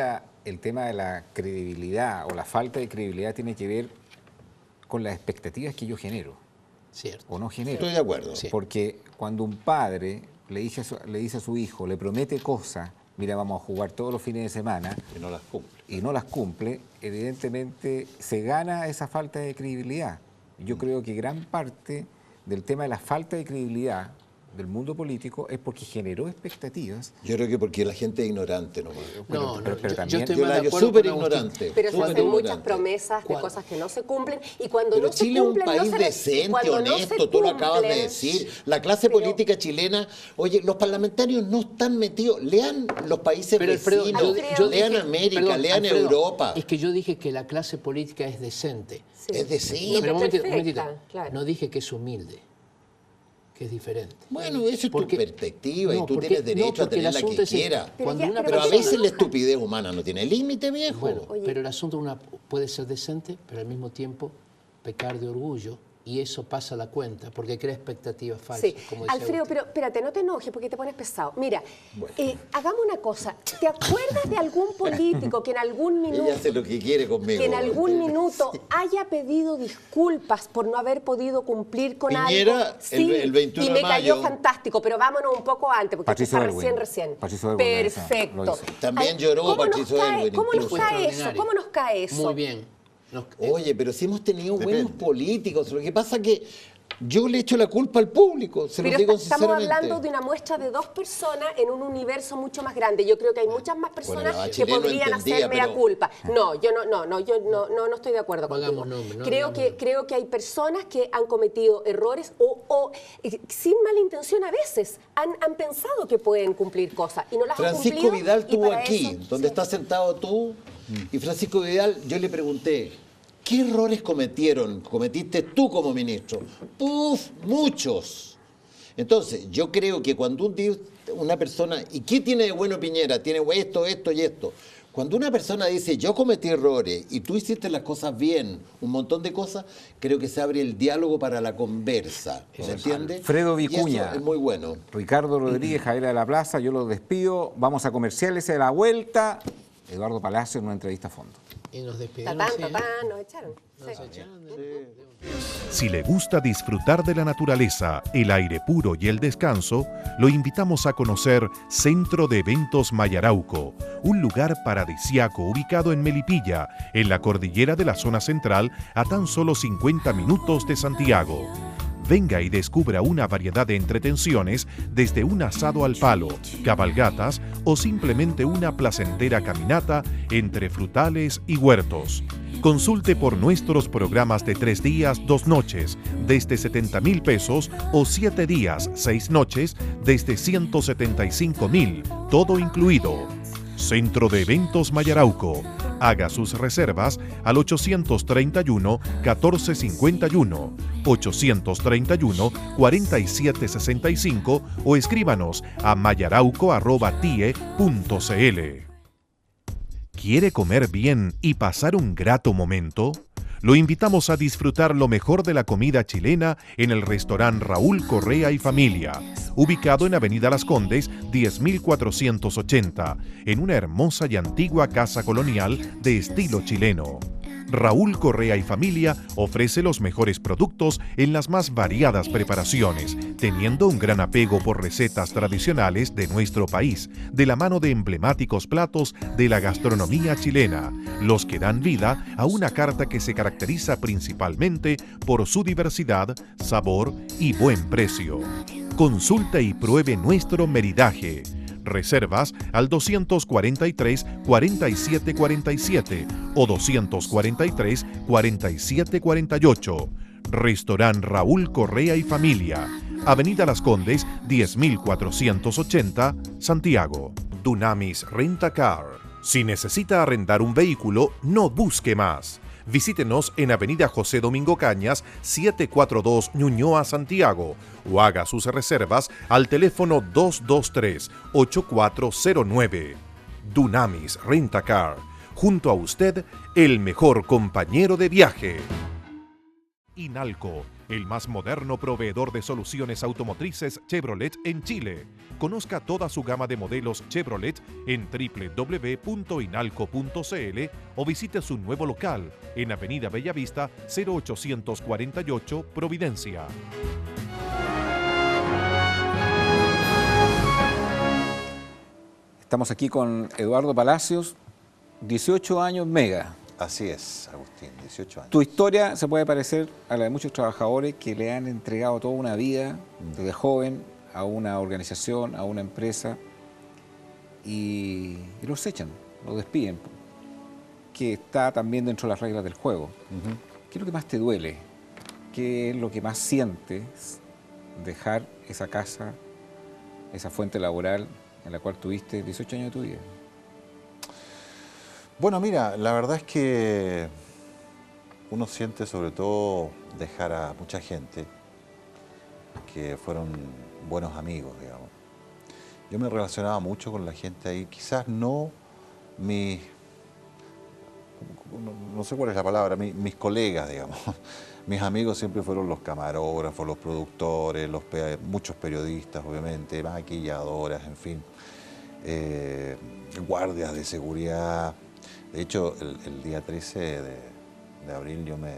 el tema de la credibilidad o la falta de credibilidad tiene que ver con las expectativas que yo genero. Cierto. ¿O no genero? Estoy de acuerdo. Sí. Porque cuando un padre le dice a su hijo, le promete cosas, mira, vamos a jugar todos los fines de semana, y no las cumple, evidentemente se gana esa falta de credibilidad. Yo creo que gran parte del tema de la falta de credibilidad del mundo político es porque generó expectativas. Yo creo que porque la gente es ignorante nomás. Pero también, estoy Yo más la de hallo acuerdo súper con Agustín. ignorante. Pero se súper hacen muchas ignorante. promesas de cosas que no se cumplen y cuando Pero no se Chile es un cumplen, país no se decente, cuando no se honesto, tú lo acabas de cumplen, decir. La clase política chilena, oye, los parlamentarios no están metidos. Lean los países Pero, Alfredo, vecinos, lean dije- América, perdón, lean Alfredo, Europa. Es que yo dije que la clase política es decente. Sí. Es decente. No Pero un es momentito, perfecta, claro. no dije que es humilde, que es diferente. Bueno, esa es tu perspectiva y no, tú porque- tienes derecho no, a porque tener el la que asunto es este. quiera. Cuando una Pero a persona- veces la estupidez humana no tiene límite, viejo. Bueno, pero el asunto puede ser decente, pero al mismo tiempo pecar de orgullo, y eso pasa la cuenta, porque crea expectativas falsas. Sí, Como decía Alfredo, Agustín. pero espérate, no te enojes porque te pones pesado. Mira, hagamos una cosa. ¿Te acuerdas de algún político que en algún minuto Ella hace lo que quiere conmigo. que en algún minuto haya pedido disculpas por no haber podido cumplir con Piñera, algo? Sí, el 21 y me de cayó mayo. fantástico, pero vámonos un poco antes, porque Patricio esto está Elwin. recién. Patricio Elwin lo hizo. Perfecto. También lloró ¿cómo Patricio nos cae, Elwin, ¿Cómo nos incluso. cae eso? Extraordinario. ¿Cómo nos cae eso? Muy bien. Oye, pero si hemos tenido buenos políticos, lo que pasa que yo le echo la culpa al público, se lo Pero digo estamos sinceramente. hablando de una muestra de 2 personas en un universo mucho más grande. Yo creo que hay muchas más personas la que Bachelet no podrían entendía, hacer mea pero- culpa. No, yo no estoy de acuerdo contigo. Pongamos nombre, no creo que hay personas que han cometido errores o sin mala intención a veces han pensado que pueden cumplir cosas y no las han Francisco cumplido. Vidal y estuvo para aquí, eso- donde sí. estás sentado tú, y Francisco Vidal, yo le pregunté, ¿qué errores cometiste tú como ministro? ¡Puf! Muchos. Entonces, yo creo que cuando una persona, ¿y qué tiene de bueno Piñera? Tiene esto, esto y esto. Cuando una persona dice, yo cometí errores y tú hiciste las cosas bien, un montón de cosas, creo que se abre el diálogo para la conversa. ¿Me entiendes? Fredo Y eso Vicuña. es muy bueno. Ricardo Rodríguez, Javier de la Plaza, yo los despido. Vamos a comerciales y a la vuelta. Eduardo Palacio en una entrevista a fondo. Y nos despedimos. Tatán, nos echaron. Sí. Si le gusta disfrutar de la naturaleza, el aire puro y el descanso, lo invitamos a conocer Centro de Eventos Mayarauco, un lugar paradisiaco ubicado en Melipilla, en la cordillera de la zona central, a tan solo 50 minutos de Santiago. Venga y descubra una variedad de entretenciones, desde un asado al palo, cabalgatas o simplemente una placentera caminata entre frutales y huertos. Consulte por nuestros programas de 3 días, 2 noches, desde 70,000 pesos o 7 días, 6 noches, desde 175,000, todo incluido. Centro de Eventos Mayarauco. Haga sus reservas al 831-1451, 831-4765 o escríbanos a mayarauco@tie.cl. ¿Quiere comer bien y pasar un grato momento? Lo invitamos a disfrutar lo mejor de la comida chilena en el restaurante Raúl Correa y Familia, ubicado en Avenida Las Condes, 10.480, en una hermosa y antigua casa colonial de estilo chileno. Raúl Correa y Familia ofrece los mejores productos en las más variadas preparaciones, teniendo un gran apego por recetas tradicionales de nuestro país, de la mano de emblemáticos platos de la gastronomía chilena, los que dan vida a una carta que se caracteriza principalmente por su diversidad, sabor y buen precio. Consulta y pruebe nuestro meridaje. Reservas al 243-4747 o 243-4748. Restaurant Raúl Correa y Familia, Avenida Las Condes, 10.480, Santiago. Dunamis Rent-A-Car. Si necesita arrendar un vehículo, no busque más. Visítenos en Avenida José Domingo Cañas, 742 Ñuñoa, Santiago, o haga sus reservas al teléfono 223-8409. Dunamis Rent-A-Car. Junto a usted, el mejor compañero de viaje. Inalco, el más moderno proveedor de soluciones automotrices Chevrolet en Chile. Conozca toda su gama de modelos Chevrolet en www.inalco.cl o visite su nuevo local en Avenida Bellavista 0848 Providencia. Estamos aquí con Eduardo Palacios, 18 años Mega. Así es, Agustín, 18 años. Tu historia se puede parecer a la de muchos trabajadores que le han entregado toda una vida desde joven a una organización, a una empresa y los echan, los despiden, que está también dentro de las reglas del juego. ¿Qué es lo que más te duele? ¿Qué es lo que más sientes dejar esa casa, esa fuente laboral en la cual tuviste 18 años de tu vida? Bueno, mira, la verdad es que uno siente sobre todo dejar a mucha gente que fueron buenos amigos, digamos. Yo me relacionaba mucho con la gente ahí, quizás no mis, no sé cuál es la palabra, mis colegas, digamos. Mis amigos siempre fueron los camarógrafos, los productores, muchos periodistas, obviamente, maquilladoras, en fin, guardias de seguridad. De hecho, el día 13 de abril yo me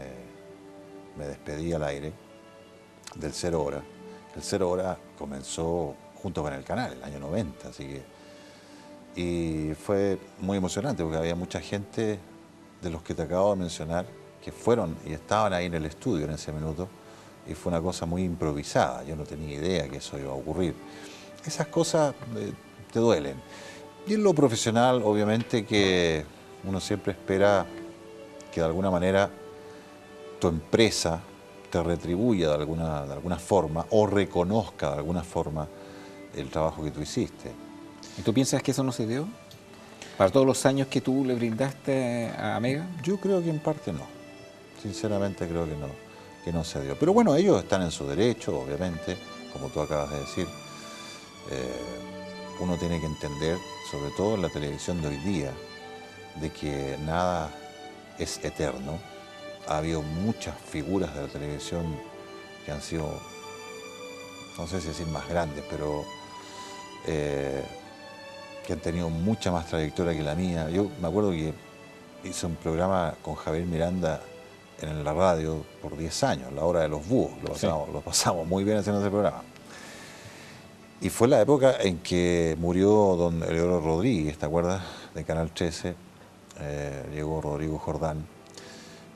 despedí al aire del 0 Hora. El 0 Hora comenzó junto con el canal, el año 90, así que... Y fue muy emocionante porque había mucha gente de los que te acabo de mencionar que fueron y estaban ahí en el estudio en ese minuto y fue una cosa muy improvisada, yo no tenía idea que eso iba a ocurrir. Esas cosas te duelen. Y en lo profesional, obviamente que uno siempre espera que de alguna manera tu empresa te retribuya de alguna forma o reconozca de alguna forma el trabajo que tú hiciste. ¿Y tú piensas que eso no se dio? ¿Para todos los años que tú le brindaste a Mega? Yo creo que en parte no. Sinceramente creo que no se dio. Pero bueno, ellos están en su derecho, obviamente, como tú acabas de decir. Uno tiene que entender, sobre todo en la televisión de hoy día, de que nada es eterno. Ha habido muchas figuras de la televisión que han sido, no sé si decir más grandes, pero que han tenido mucha más trayectoria que la mía. Yo me acuerdo que hice un programa con Javier Miranda en la radio por 10 años, La Hora de los Búhos. Lo pasamos muy bien haciendo ese programa. Y fue la época en que murió don Eleodoro Rodríguez, ¿te acuerdas? De Canal 13. Llegó Rodrigo Jordán.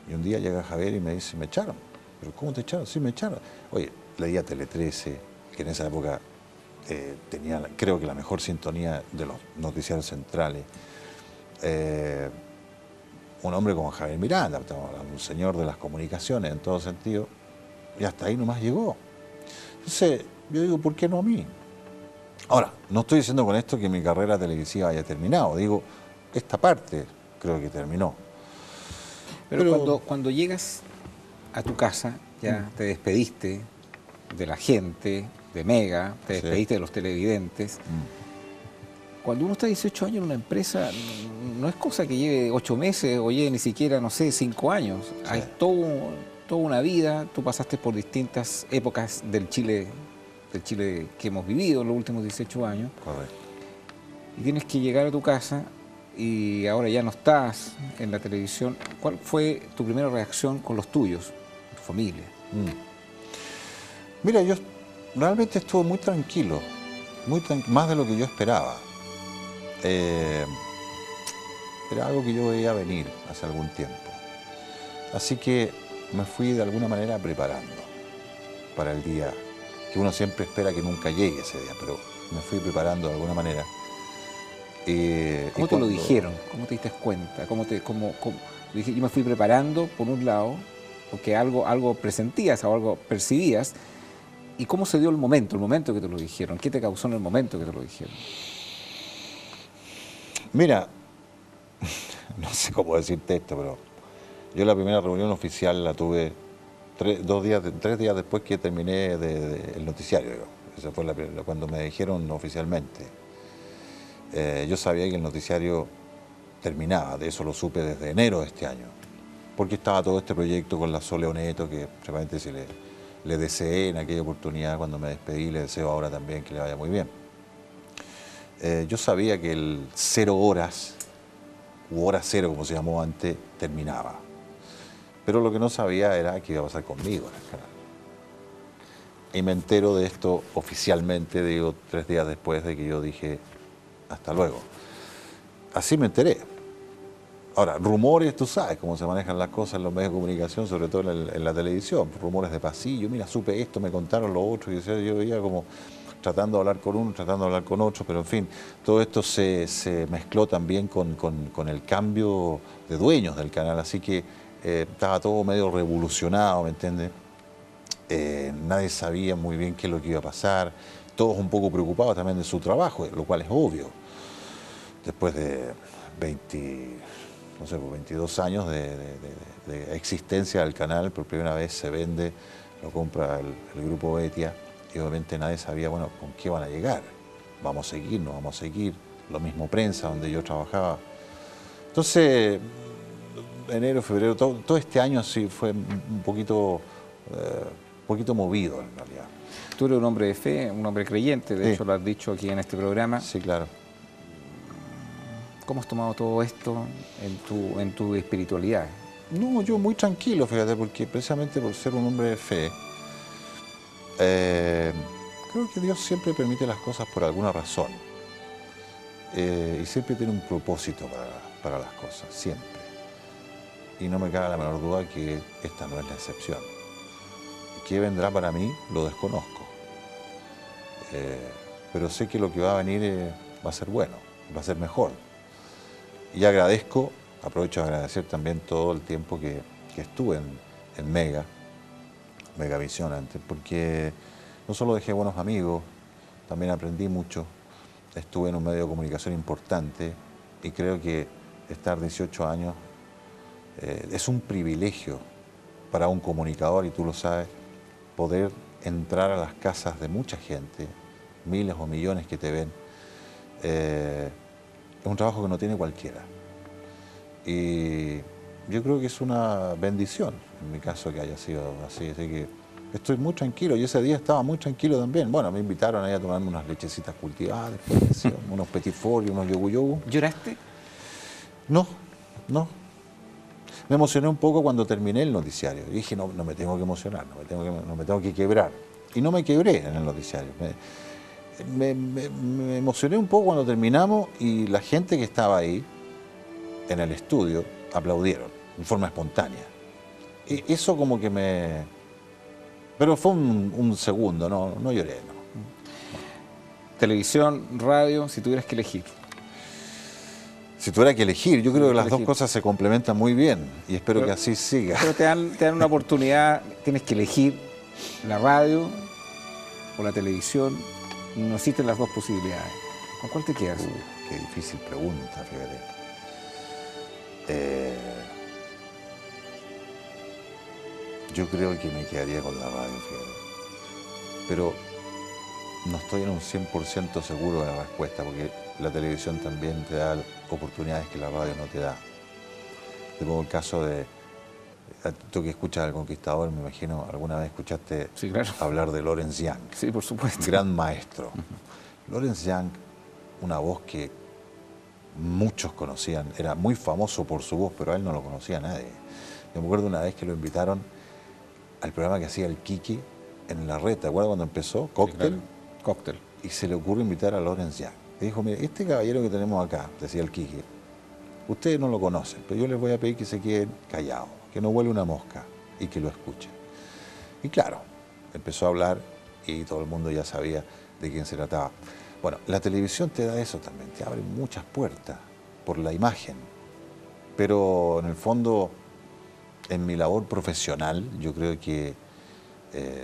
Y un día llega Javier y me dice, me echaron. ¿Pero cómo te echaron? Sí, me echaron. Oye, leía Tele 13, que en esa época tenía, creo que la mejor sintonía de los noticiarios centrales. Un hombre como Javier Miranda, un señor de las comunicaciones en todo sentido, y hasta ahí nomás llegó. Entonces, yo digo, ¿por qué no a mí? Ahora, no estoy diciendo con esto que mi carrera televisiva haya terminado, digo, esta parte creo que terminó. Pero cuando llegas a tu casa, ya te despediste de la gente, de Mega, te despediste de los televidentes. Cuando uno está 18 años en una empresa, no es cosa que lleve 8 meses o lleve ni siquiera, no sé, 5 años. Sí. Hay toda una vida, tú pasaste por distintas épocas del Chile que hemos vivido en los últimos 18 años. Correcto. Y tienes que llegar a tu casa y ahora ya no estás en la televisión. ¿Cuál fue tu primera reacción con los tuyos, tu familia? Mira, yo realmente estuve muy tranquilo, más de lo que yo esperaba. Era algo que yo veía venir hace algún tiempo. Así que me fui de alguna manera preparando para el día, que uno siempre espera que nunca llegue ese día, pero me fui preparando de alguna manera. ¿Cómo te lo dijeron? ¿Cómo te diste cuenta? Yo me fui preparando, por un lado, porque algo presentías o algo percibías. ¿Y cómo se dio el momento que te lo dijeron? ¿Qué te causó en el momento que te lo dijeron? Mira, no sé cómo decirte esto, pero yo la primera reunión oficial la tuve 3 días después que terminé el noticiario. Esa fue cuando me dijeron oficialmente. Yo sabía que el noticiario terminaba, de eso lo supe desde enero de este año, porque estaba todo este proyecto con la Sole Oneto, que realmente le deseé en aquella oportunidad cuando me despedí, le deseo ahora también que le vaya muy bien. Yo sabía que el 0 horas, u hora cero como se llamó antes, terminaba. Pero lo que no sabía era qué iba a pasar conmigo en el canal. Y me entero de esto oficialmente, digo, 3 días después de que yo dije, hasta luego. Así me enteré. Ahora, rumores, tú sabes cómo se manejan las cosas en los medios de comunicación, sobre todo en la televisión, rumores de pasillo, mira, supe esto, me contaron lo otro, y yo veía como tratando de hablar con uno, tratando de hablar con otro, pero en fin, todo esto se mezcló también con el cambio de dueños del canal, así que estaba todo medio revolucionado, ¿me entiendes? Nadie sabía muy bien qué es lo que iba a pasar, todos un poco preocupados también de su trabajo, lo cual es obvio. Después de 22 años de existencia del canal, por primera vez se vende, lo compra el grupo Betia, y obviamente nadie sabía, bueno, con qué van a llegar. Vamos a seguir, no vamos a seguir. Lo mismo prensa, donde yo trabajaba. Entonces, enero, febrero, todo este año sí fue un poquito movido en realidad. Tú eres un hombre de fe, un hombre creyente, de hecho lo has dicho aquí en este programa. Sí, claro. ¿Cómo has tomado todo esto en tu espiritualidad? No, yo muy tranquilo, fíjate, porque precisamente por ser un hombre de fe, creo que Dios siempre permite las cosas por alguna razón. Y siempre tiene un propósito para las cosas, siempre. Y no me cabe la menor duda que esta no es la excepción. ¿Qué vendrá para mí? Lo desconozco. Pero sé que lo que va a venir va a ser bueno, va a ser mejor. Y agradezco, aprovecho de agradecer también todo el tiempo que estuve en Megavisión antes, porque no solo dejé buenos amigos, también aprendí mucho, estuve en un medio de comunicación importante y creo que estar 18 años es un privilegio para un comunicador, y tú lo sabes, poder entrar a las casas de mucha gente, miles o millones que te ven. Es un trabajo que no tiene cualquiera. Y yo creo que es una bendición, en mi caso, que haya sido así. Así que estoy muy tranquilo, y ese día estaba muy tranquilo también. Bueno, me invitaron ahí a tomarme unas lechecitas cultivadas, después, unos petit four y unos yogu. ¿Lloraste? No. Me emocioné un poco cuando terminé el noticiario. Y dije, no me tengo que emocionar, no me tengo que quebrar. Y no me quebré en el noticiario. Me emocioné un poco cuando terminamos, y la gente que estaba ahí, en el estudio, aplaudieron de forma espontánea. Y eso como que me... Pero fue un segundo, no lloré, no. Televisión, radio, si tuvieras que elegir. Si tuviera que elegir, yo creo que las dos cosas se complementan muy bien, y espero que así siga. Pero te dan una oportunidad, tienes que elegir la radio o la televisión, no existen las dos posibilidades. ¿Con cuál te quedas? Qué difícil pregunta, fíjate. Yo creo que me quedaría con la radio, fíjate. Pero no estoy en un 100% seguro de la respuesta, porque la televisión también te da oportunidades que la radio no te da. Te pongo el caso de... Tú que escuchas al Conquistador, me imagino, alguna vez escuchaste hablar de Lawrence Young. Sí, por supuesto. Gran maestro. Lawrence Young, una voz que muchos conocían, era muy famoso por su voz, pero a él no lo conocía nadie. Yo me acuerdo una vez que lo invitaron al programa que hacía el Kiki en la red, ¿te acuerdas cuando empezó? Cóctel. Sí, claro. Cóctel. Y se le ocurrió invitar a Lawrence Young. Y dijo, mire, este caballero que tenemos acá, decía el Kiki, ustedes no lo conocen, pero yo les voy a pedir que se queden callados, que no vuele una mosca y que lo escuchen. Y claro, empezó a hablar y todo el mundo ya sabía de quién se trataba. Bueno, la televisión te da eso también, te abre muchas puertas por la imagen, pero en el fondo, en mi labor profesional, yo creo que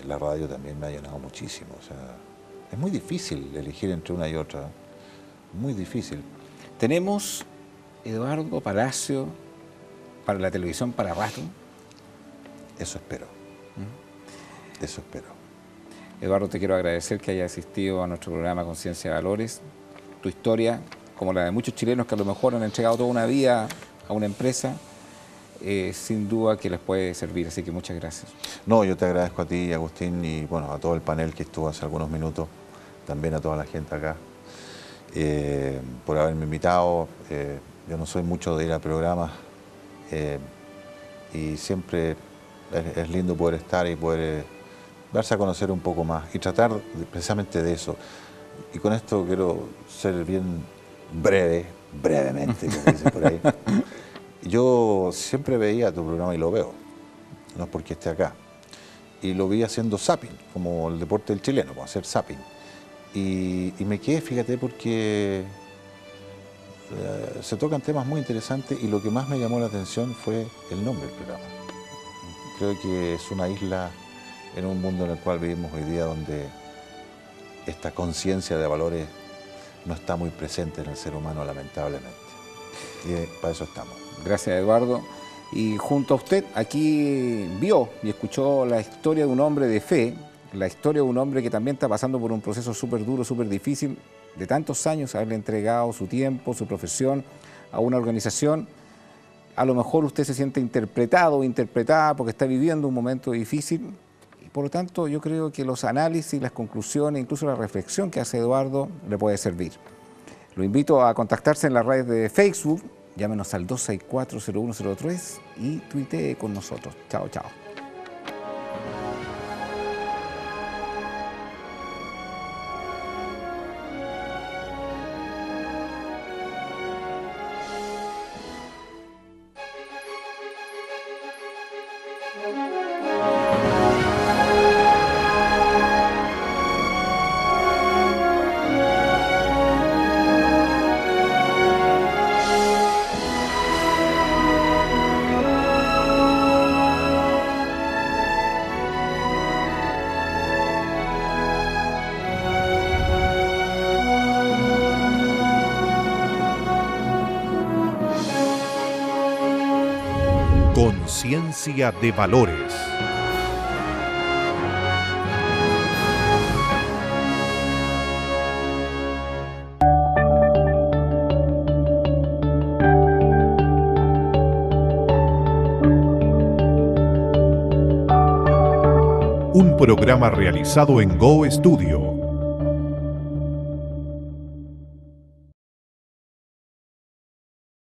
la radio también me ha llenado muchísimo. O sea, es muy difícil elegir entre una y otra, muy difícil. Tenemos Eduardo Palacio para la televisión para rato. Eso espero. Eso espero. Eduardo, te quiero agradecer que hayas asistido a nuestro programa Conciencia de Valores. Tu historia, como la de muchos chilenos que a lo mejor han entregado toda una vida a una empresa, sin duda que les puede servir, así que muchas gracias. No, yo te agradezco a ti, Agustín, y bueno, a todo el panel que estuvo hace algunos minutos, también a toda la gente acá, por haberme invitado. Yo no soy mucho de ir a programas, y siempre es lindo poder estar y poder darse a conocer un poco más y tratar precisamente de eso. Y con esto quiero ser bien brevemente, como dicen por ahí. Yo siempre veía tu programa y lo veo, no es porque esté acá. Y lo vi haciendo zapping, como el deporte del chileno, como hacer zapping. Y me quedé, fíjate, porque se tocan temas muy interesantes, y lo que más me llamó la atención fue el nombre del programa. Creo que es una isla en un mundo en el cual vivimos hoy día, donde esta conciencia de valores no está muy presente en el ser humano, lamentablemente. Y para eso estamos. Gracias, Eduardo. Y junto a usted, aquí vio y escuchó la historia de un hombre de fe, la historia de un hombre que también está pasando por un proceso súper duro, súper difícil, de tantos años haberle entregado su tiempo, su profesión a una organización. A lo mejor usted se siente interpretado o interpretada porque está viviendo un momento difícil. Y por lo tanto, yo creo que los análisis, las conclusiones, incluso la reflexión que hace Eduardo, le puede servir. Lo invito a contactarse en las redes de Facebook, llámenos al 264-0103 y tuitee con nosotros. Chao, chao. Conciencia de Valores. Un programa realizado en Go Studio